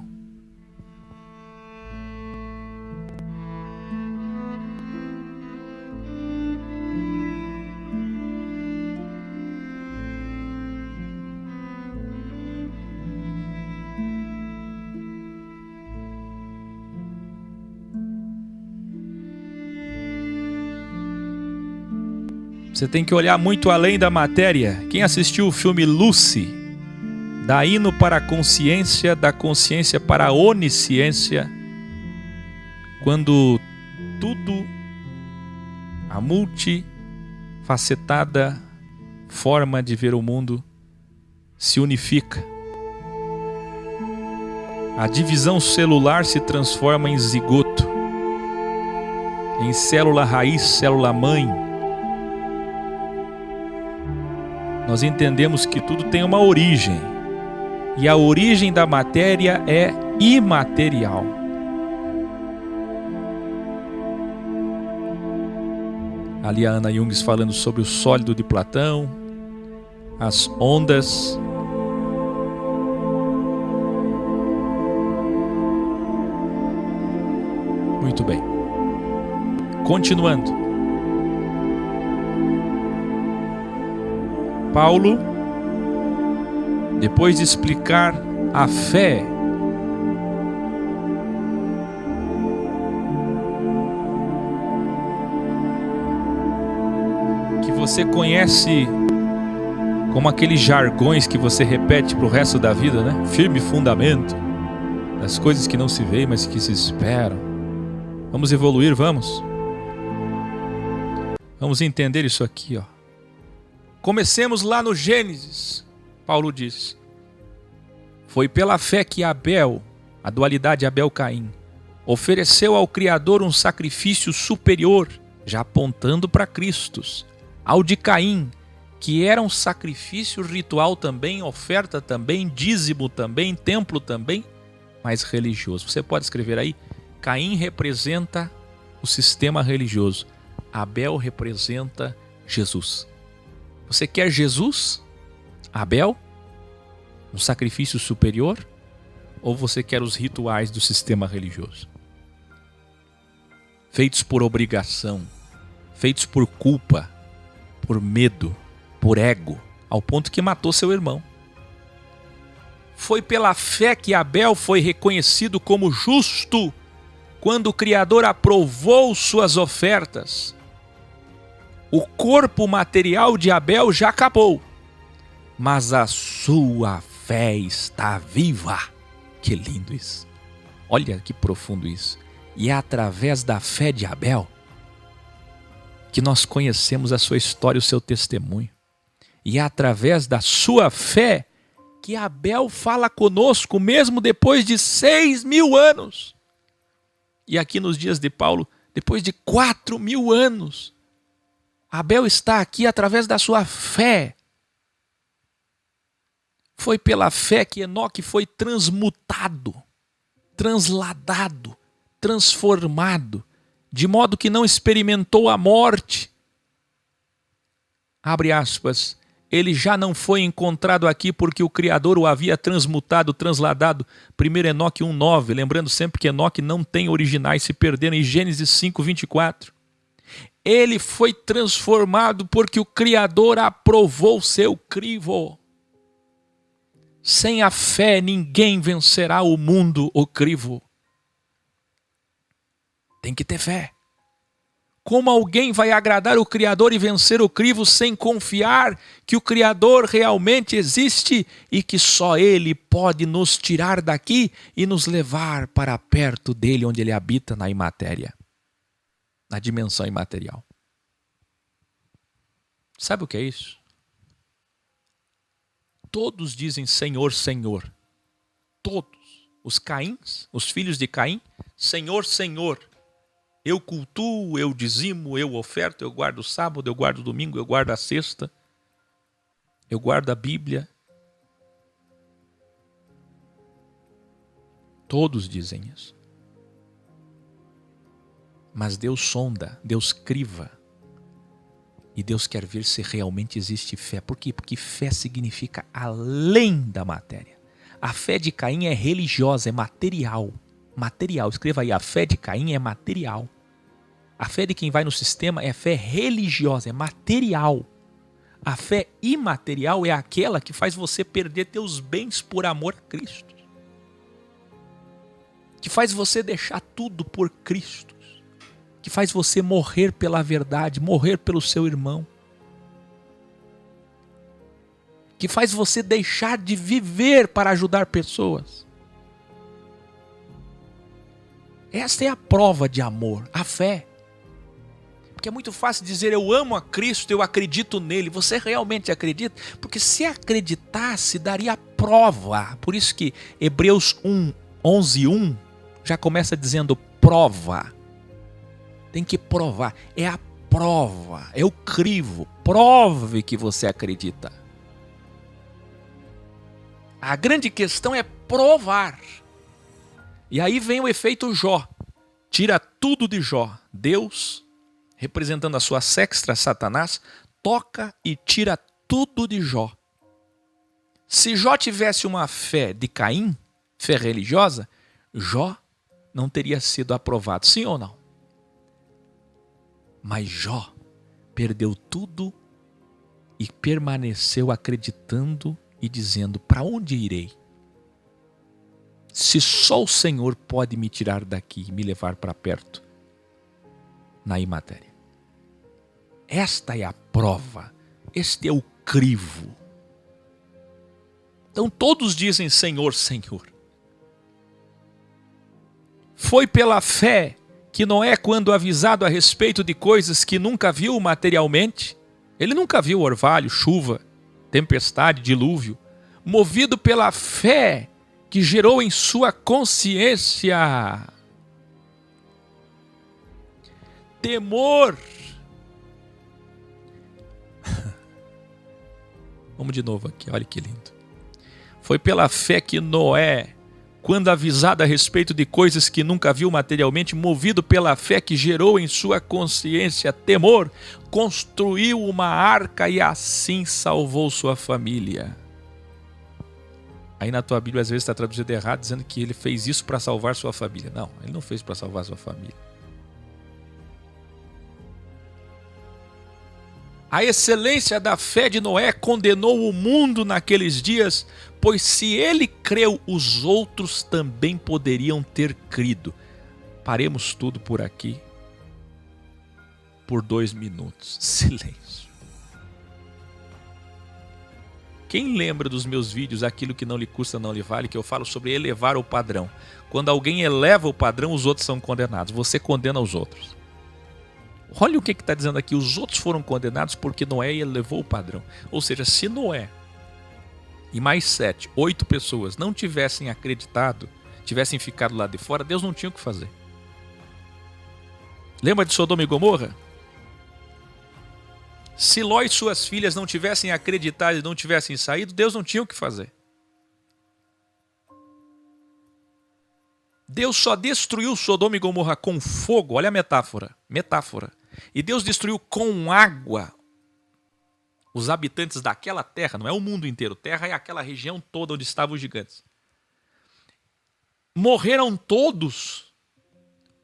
Você tem que olhar muito além da matéria. Quem assistiu o filme Lucy? Da hino para a consciência, da consciência para a onisciência. Quando tudo, a multifacetada forma de ver o mundo se unifica. A divisão celular se transforma em zigoto, em célula raiz, célula mãe. Nós entendemos que tudo tem uma origem, e a origem da matéria é imaterial. Ali a Ana Jung falando sobre o sólido de Platão, as ondas. Muito bem. Continuando. Paulo, depois de explicar a fé, que você conhece como aqueles jargões que você repete para o resto da vida, né? Firme fundamento das coisas que não se veem, mas que se esperam. Vamos evoluir, vamos? Vamos entender isso aqui, ó. Comecemos lá no Gênesis. Paulo diz: foi pela fé que Abel, a dualidade Abel-Caim, ofereceu ao Criador um sacrifício superior, já apontando para Cristo, ao de Caim, que era um sacrifício ritual também, oferta também, dízimo também, templo também, mas religioso. Você pode escrever aí: Caim representa o sistema religioso, Abel representa Jesus. Você quer Jesus, Abel, um sacrifício superior, ou você quer os rituais do sistema religioso? Feitos por obrigação, feitos por culpa, por medo, por ego, ao ponto que matou seu irmão. Foi pela fé que Abel foi reconhecido como justo quando o Criador aprovou suas ofertas. O corpo material de Abel já acabou, mas a sua fé está viva. Que lindo isso. Olha que profundo isso. E é através da fé de Abel que nós conhecemos a sua história, o seu testemunho. E é através da sua fé que Abel fala conosco, mesmo depois de 6.000 anos. E aqui nos dias de Paulo, depois de 4.000 anos, Abel está aqui através da sua fé. Foi pela fé que Enoque foi transmutado, transladado, transformado, de modo que não experimentou a morte. Abre aspas. Ele já não foi encontrado aqui porque o Criador o havia transmutado, transladado. 1 Enoque 1,9. Lembrando sempre que Enoque não tem originais, se perderam em Gênesis 5,24. Ele foi transformado porque o Criador aprovou seu crivo. Sem a fé ninguém vencerá o mundo, o crivo. Tem que ter fé. Como alguém vai agradar o Criador e vencer o crivo sem confiar que o Criador realmente existe e que só Ele pode nos tirar daqui e nos levar para perto dele, onde Ele habita na imatéria, na dimensão imaterial? Sabe o que é isso? Todos dizem Senhor, Senhor. Todos. Os Caíns, os filhos de Caim, Senhor, Senhor. Eu cultuo, eu dizimo, eu oferto, eu guardo o sábado, eu guardo o domingo, eu guardo a sexta, eu guardo a Bíblia. Todos dizem isso. Mas Deus sonda, Deus criva. E Deus quer ver se realmente existe fé. Por quê? Porque fé significa além da matéria. A fé de Caim é religiosa, é material. Material, escreva aí, a fé de Caim é material. A fé de quem vai no sistema é fé religiosa, é material. A fé imaterial é aquela que faz você perder teus bens por amor a Cristo. Que faz você deixar tudo por Cristo. Que faz você morrer pela verdade, morrer pelo seu irmão. Que faz você deixar de viver para ajudar pessoas. Esta é a prova de amor, a fé. Porque é muito fácil dizer eu amo a Cristo, eu acredito nele. Você realmente acredita? Porque se acreditasse, daria prova. Por isso que Hebreus 11:1 já começa dizendo prova. Tem que provar. É a prova, é o crivo. Prove que você acredita. A grande questão é provar. E aí vem o efeito Jó. Tira tudo de Jó. Deus, representando a sua sexta, Satanás, toca e tira tudo de Jó. Se Jó tivesse uma fé de Caim, fé religiosa, Jó não teria sido aprovado, sim ou não? Mas Jó perdeu tudo e permaneceu acreditando e dizendo, para onde irei? Se só o Senhor pode me tirar daqui e me levar para perto, na imatéria. Esta é a prova, este é o crivo. Então todos dizem Senhor, Senhor. Foi pela fé que Noé, quando avisado a respeito de coisas que nunca viu materialmente, ele nunca viu orvalho, chuva, tempestade, dilúvio, movido pela fé que gerou em sua consciência temor. Vamos de novo aqui, olha que lindo. Foi pela fé que Noé, quando avisado a respeito de coisas que nunca viu materialmente, movido pela fé que gerou em sua consciência temor, construiu uma arca e assim salvou sua família. Aí na tua Bíblia às vezes está traduzido errado, dizendo que ele fez isso para salvar sua família. Não, ele não fez para salvar sua família. A excelência da fé de Noé condenou o mundo naqueles dias, pois se ele creu, os outros também poderiam ter crido. Paremos tudo por aqui, por 2 minutos. Silêncio. Quem lembra dos meus vídeos, aquilo que não lhe custa não lhe vale, que eu falo sobre elevar o padrão. Quando alguém eleva o padrão, os outros são condenados. Você condena os outros. Olha o que está dizendo aqui. Os outros foram condenados porque Noé elevou o padrão. Ou seja, se Noé e mais 7, 8 pessoas não tivessem acreditado, tivessem ficado lá de fora, Deus não tinha o que fazer. Lembra de Sodoma e Gomorra? Se Ló e suas filhas não tivessem acreditado e não tivessem saído, Deus não tinha o que fazer. Deus só destruiu Sodoma e Gomorra com fogo, olha a metáfora, E Deus destruiu com água os habitantes daquela terra, não é o mundo inteiro, terra é aquela região toda onde estavam os gigantes. Morreram todos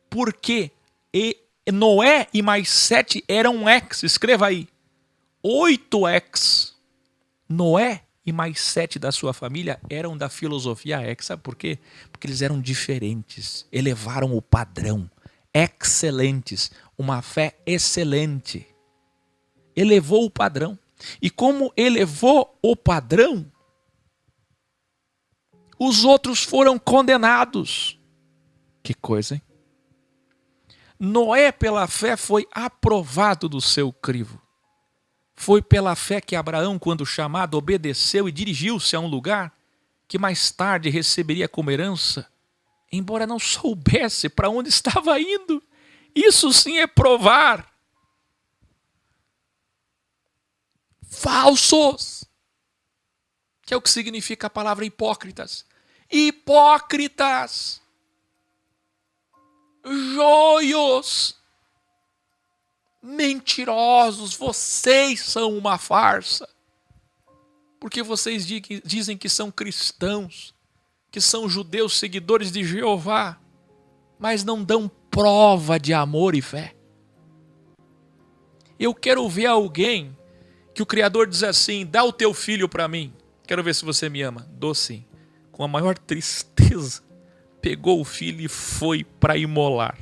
porque Noé e mais 7 eram ex, escreva aí, 8 ex. Noé e mais 7 da sua família eram da filosofia ex, sabe por quê? Porque eles eram diferentes, elevaram o padrão, excelentes, uma fé excelente, elevou o padrão. E como elevou o padrão, os outros foram condenados. Que coisa, hein? Noé, pela fé, foi aprovado do seu crivo. Foi pela fé que Abraão, quando chamado, obedeceu e dirigiu-se a um lugar que mais tarde receberia como herança, embora não soubesse para onde estava indo. Isso sim é provar. Falsos, que é o que significa a palavra hipócritas. Hipócritas, joios, mentirosos, vocês são uma farsa. Porque vocês dizem que são cristãos, que são judeus seguidores de Jeová, mas não dão prova de amor e fé. Eu quero ver alguém que o Criador diz assim: dá o teu filho para mim, quero ver se você me ama. Dou sim. Com a maior tristeza, pegou o filho e foi para imolar.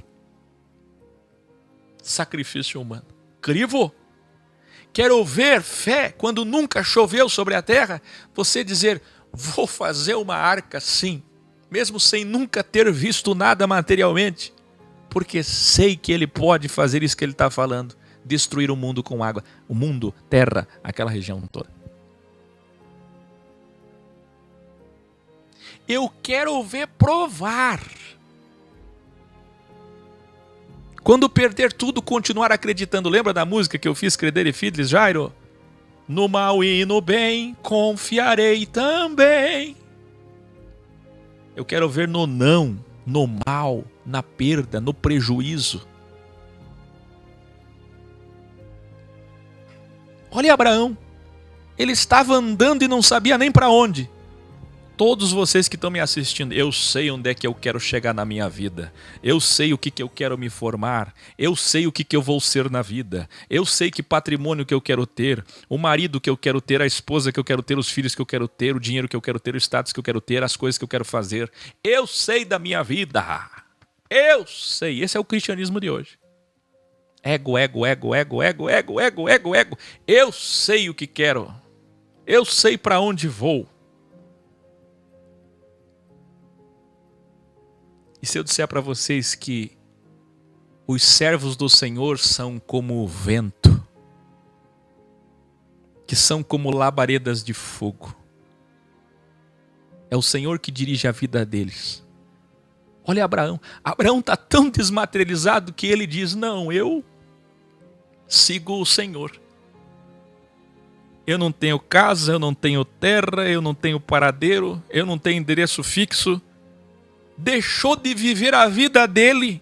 Sacrifício humano. Crivo? Quero ver fé quando nunca choveu sobre a terra, você dizer: vou fazer uma arca sim, mesmo sem nunca ter visto nada materialmente, porque sei que ele pode fazer isso que ele está falando. Destruir o mundo com água. O mundo, terra, aquela região toda. Eu quero ver provar. Quando perder tudo, continuar acreditando. Lembra da música que eu fiz, Credere e Fidelis, Jairo? No mal e no bem, confiarei também. Eu quero ver no não, no mal, na perda, no prejuízo. Olha Abraão, ele estava andando e não sabia nem para onde. Todos vocês que estão me assistindo, eu sei onde é que eu quero chegar na minha vida. Eu sei o que eu quero me formar. Eu sei o que eu vou ser na vida. Eu sei que patrimônio que eu quero ter, o marido que eu quero ter, a esposa que eu quero ter, os filhos que eu quero ter, o dinheiro que eu quero ter, o status que eu quero ter, as coisas que eu quero fazer. Eu sei da minha vida. Eu sei. Esse é o cristianismo de hoje. Ego, ego, ego, ego, ego, ego, ego, ego, ego. Eu sei o que quero. Eu sei para onde vou. E se eu disser para vocês que os servos do Senhor são como o vento, que são como labaredas de fogo, é o Senhor que dirige a vida deles. Olha Abraão. Abraão está tão desmaterializado que ele diz: não, eu sigo o Senhor. Eu não tenho casa, eu não tenho terra, eu não tenho paradeiro, eu não tenho endereço fixo. Deixou de viver a vida dele.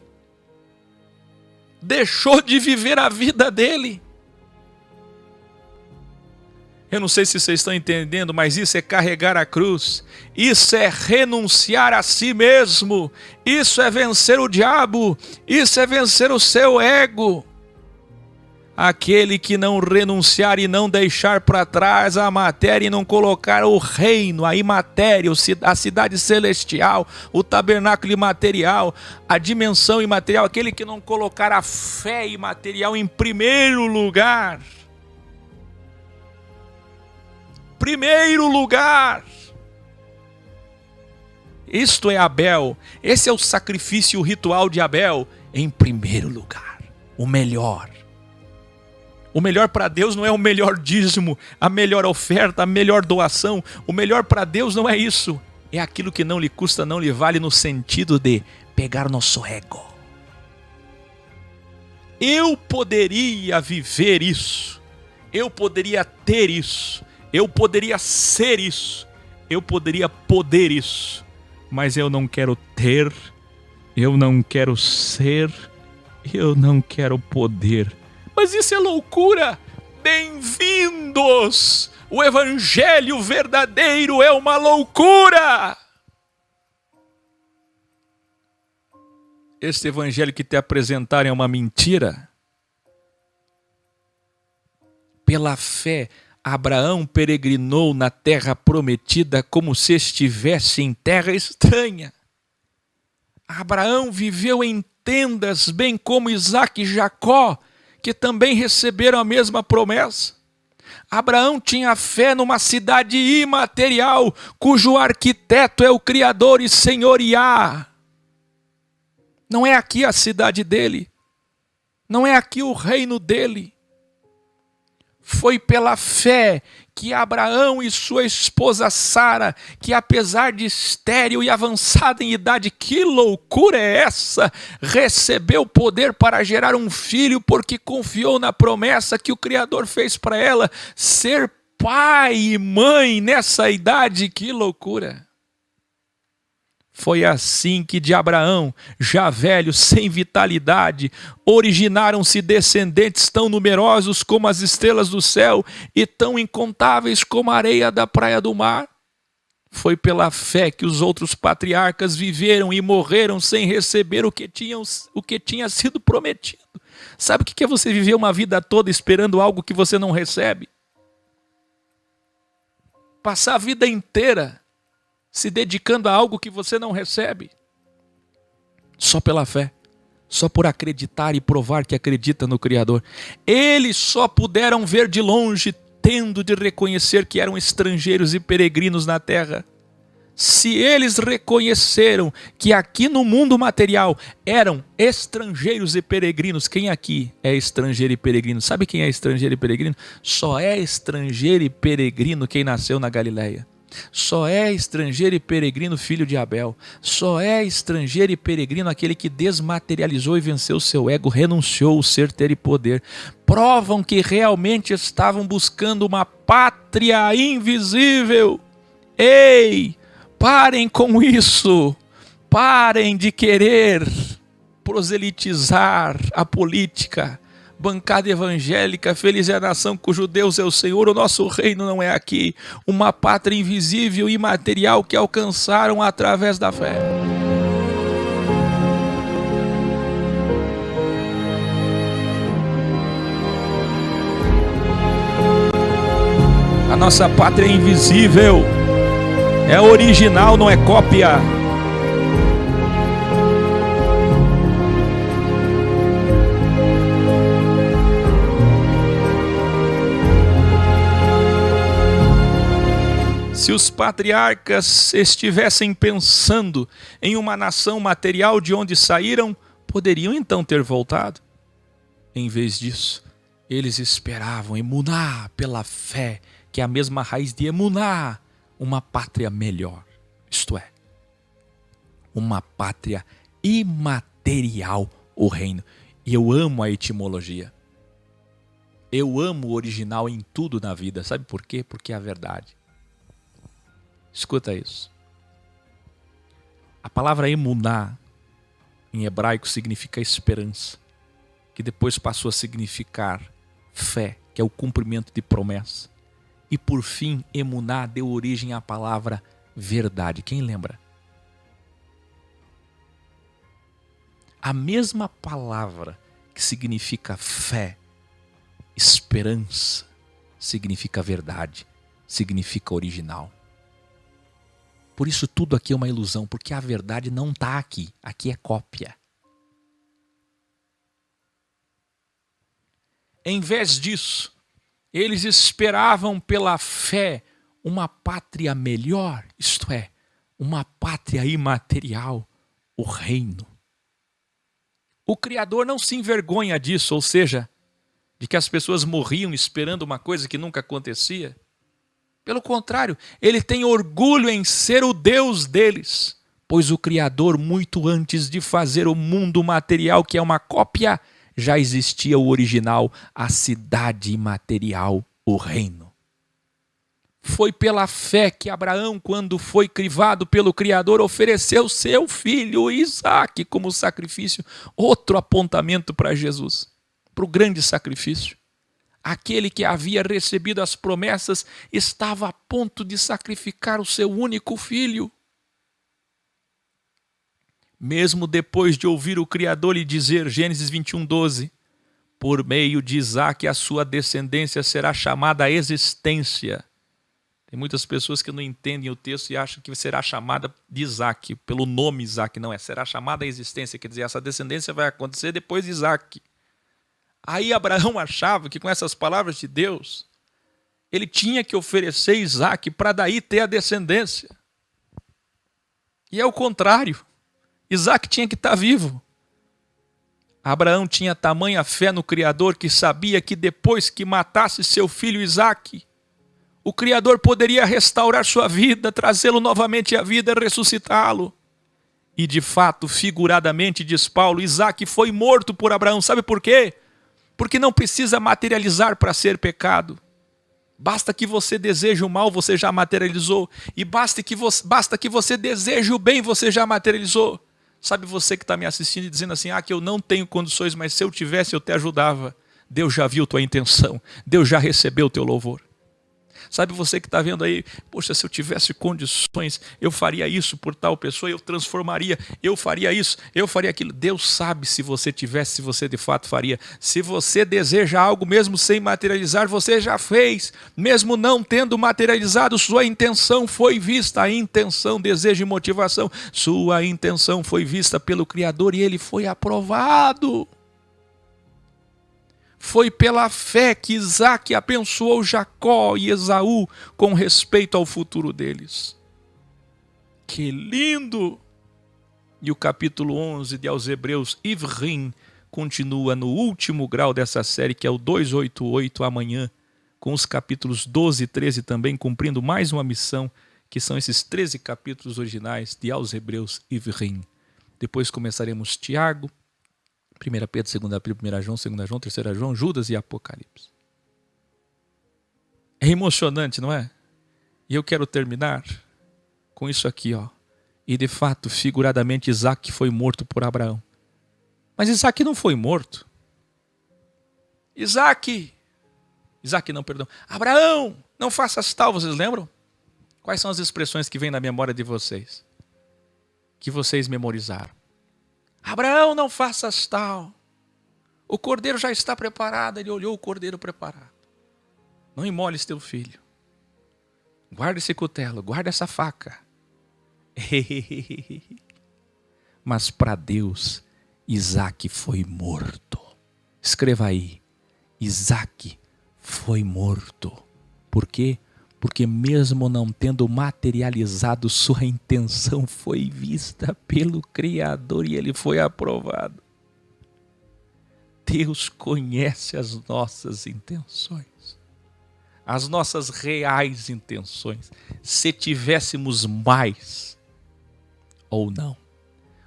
Deixou de viver a vida dele. Eu não sei se vocês estão entendendo, mas isso é carregar a cruz. Isso é renunciar a si mesmo. Isso é vencer o diabo. Isso é vencer o seu ego. Aquele que não renunciar e não deixar para trás a matéria e não colocar o reino, a imatéria, a cidade celestial, o tabernáculo imaterial, a dimensão imaterial, aquele que não colocar a fé imaterial em primeiro lugar. Primeiro lugar. Isto é Abel. Esse é o sacrifício, o ritual de Abel. Em primeiro lugar, o melhor. O melhor para Deus não é o melhor dízimo, a melhor oferta, a melhor doação. O melhor para Deus não é isso. É aquilo que não lhe custa, não lhe vale, no sentido de pegar nosso ego. Eu poderia viver isso, eu poderia ter isso, eu poderia ser isso, eu poderia poder isso, mas eu não quero ter, eu não quero ser, eu não quero poder. Mas isso é loucura! Bem-vindos! O evangelho verdadeiro é uma loucura! Este evangelho que te apresentaram é uma mentira. Pela fé, Abraão peregrinou na terra prometida como se estivesse em terra estranha. Abraão viveu em tendas, bem como Isaque e Jacó, que também receberam a mesma promessa. Abraão tinha fé numa cidade imaterial, cujo arquiteto é o Criador e Senhor Iá. Não é aqui a cidade dele, não é aqui o reino dele. Foi pela fé que Abraão e sua esposa Sara, que apesar de estéril e avançada em idade, que loucura é essa? Recebeu poder para gerar um filho porque confiou na promessa que o Criador fez para ela, ser pai e mãe nessa idade, que loucura! Foi assim que de Abraão, já velho, sem vitalidade, originaram-se descendentes tão numerosos como as estrelas do céu e tão incontáveis como a areia da praia do mar. Foi pela fé que os outros patriarcas viveram e morreram sem receber o que tinha sido prometido. Sabe o que é você viver uma vida toda esperando algo que você não recebe? Passar a vida inteira se dedicando a algo que você não recebe. Só pela fé. Só por acreditar e provar que acredita no Criador. Eles só puderam ver de longe, tendo de reconhecer que eram estrangeiros e peregrinos na terra. Se eles reconheceram que aqui no mundo material eram estrangeiros e peregrinos, quem aqui é estrangeiro e peregrino? Sabe quem é estrangeiro e peregrino? Só é estrangeiro e peregrino quem nasceu na Galileia. Só é estrangeiro e peregrino filho de Abel. Só é estrangeiro e peregrino aquele que desmaterializou e venceu seu ego, renunciou o ser, ter e poder. Provam que realmente estavam buscando uma pátria invisível. Ei, parem com isso. Parem de querer proselitizar a política. Bancada evangélica, feliz é a nação cujo Deus é o Senhor, o nosso reino não é aqui. Uma pátria invisível e imaterial que alcançaram através da fé. A nossa pátria é invisível, é original, não é cópia. Se os patriarcas estivessem pensando em uma nação material de onde saíram, poderiam então ter voltado. Em vez disso, eles esperavam emuná pela fé, que é a mesma raiz de emuná, uma pátria melhor. Isto é, uma pátria imaterial, o reino. E eu amo a etimologia. Eu amo o original em tudo na vida. Sabe por quê? Porque é a verdade. Escuta isso. A palavra emuná, em hebraico, significa esperança, que depois passou a significar fé, que é o cumprimento de promessa. E por fim, emuná deu origem à palavra verdade. Quem lembra? A mesma palavra que significa fé, esperança, significa verdade, significa original. Por isso tudo aqui é uma ilusão, porque a verdade não está aqui. Aqui é cópia. Em vez disso, eles esperavam pela fé uma pátria melhor, isto é, uma pátria imaterial, o reino. O Criador não se envergonha disso, ou seja, de que as pessoas morriam esperando uma coisa que nunca acontecia. Pelo contrário, ele tem orgulho em ser o Deus deles, pois o Criador, muito antes de fazer o mundo material, que é uma cópia, já existia o original, a cidade imaterial, o reino. Foi pela fé que Abraão, quando foi crivado pelo Criador, ofereceu seu filho Isaque como sacrifício. Outro apontamento para Jesus, para o grande sacrifício. Aquele que havia recebido as promessas estava a ponto de sacrificar o seu único filho. Mesmo depois de ouvir o Criador lhe dizer, Gênesis 21:12, por meio de Isaque a sua descendência será chamada à existência. Tem muitas pessoas que não entendem o texto e acham que será chamada de Isaque, pelo nome Isaque, não é, será chamada à existência, quer dizer, essa descendência vai acontecer depois de Isaque. Aí Abraão achava que com essas palavras de Deus, ele tinha que oferecer Isaque para daí ter a descendência. E é o contrário. Isaque tinha que estar vivo. Abraão tinha tamanha fé no Criador que sabia que depois que matasse seu filho Isaque, o Criador poderia restaurar sua vida, trazê-lo novamente à vida, ressuscitá-lo. E de fato, figuradamente, diz Paulo, Isaque foi morto por Abraão. Sabe por quê? Porque não precisa materializar para ser pecado. Basta que você deseje o mal, você já materializou. E basta que você deseje o bem, você já materializou. Sabe você que está me assistindo e dizendo assim, que eu não tenho condições, mas se eu tivesse eu te ajudava. Deus já viu tua intenção, Deus já recebeu o teu louvor. Sabe você que está vendo aí, poxa, se eu tivesse condições, eu faria isso por tal pessoa, eu transformaria, eu faria isso, eu faria aquilo. Deus sabe se você tivesse, se você de fato faria. Se você deseja algo mesmo sem materializar, você já fez. Mesmo não tendo materializado, sua intenção foi vista. A intenção, desejo e motivação, sua intenção foi vista pelo Criador e ele foi aprovado. Foi pela fé que Isaque abençoou Jacó e Esaú com respeito ao futuro deles. Que lindo! E o capítulo 11 de aos Hebreus, Ivrim, continua no último grau dessa série, que é o 288 amanhã, com os capítulos 12 e 13 também, cumprindo mais uma missão, que são esses 13 capítulos originais de aos Hebreus, Ivrim. Depois começaremos Tiago, 1 Pedro, 2 Pedro, 1 João, 2 João, 3 João, Judas e Apocalipse. É emocionante, não é? E eu quero terminar com isso aqui, ó. E de fato, figuradamente, Isaque foi morto por Abraão. Mas Isaque não foi morto. Abraão, não faças tal, vocês lembram? Quais são as expressões que vêm na memória de vocês? Que vocês memorizaram? Abraão, não faças tal. O cordeiro já está preparado. Ele olhou o cordeiro preparado. Não imoles teu filho. Guarda esse cutelo, guarda essa faca. Mas para Deus, Isaque foi morto. Escreva aí. Isaque foi morto. Por quê? Porque mesmo não tendo materializado, sua intenção foi vista pelo Criador e ele foi aprovado. Deus conhece as nossas intenções, as nossas reais intenções. Se tivéssemos mais ou não,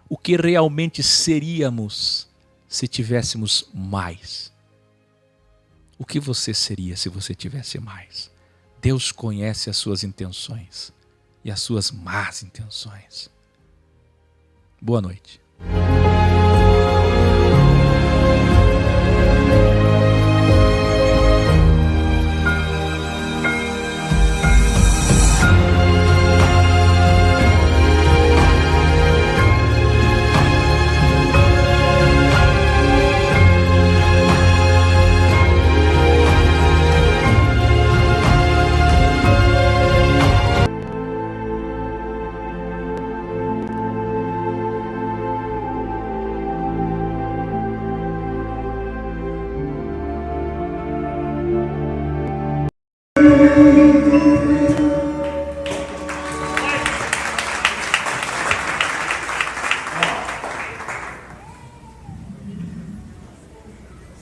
o que realmente seríamos se tivéssemos mais? O que você seria se você tivesse mais? Deus conhece as suas intenções e as suas más intenções. Boa noite.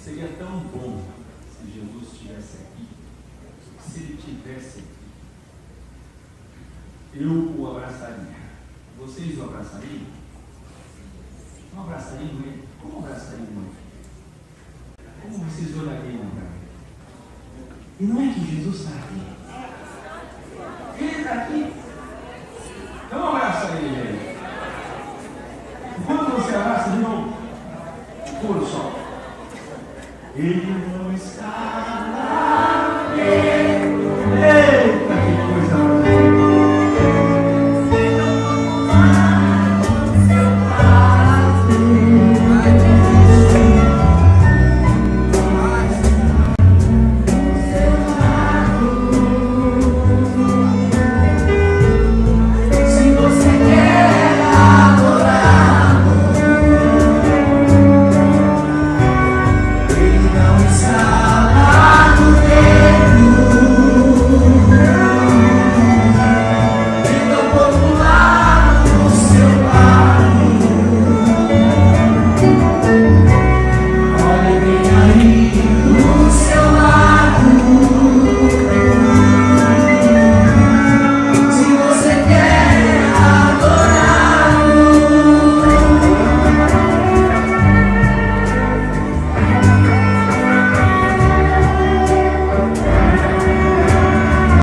Seria tão bom se Jesus estivesse aqui, se ele estivesse aqui, eu o abraçaria. Vocês o abraçariam? Não abraçariam ele? Como abraçariam ele? Como vocês olhariam para mim? E não é que Jesus está aqui. Ele está aqui. Então abraça ele, gente. Enquanto você abraça de novo, pôr o sol. Ele não está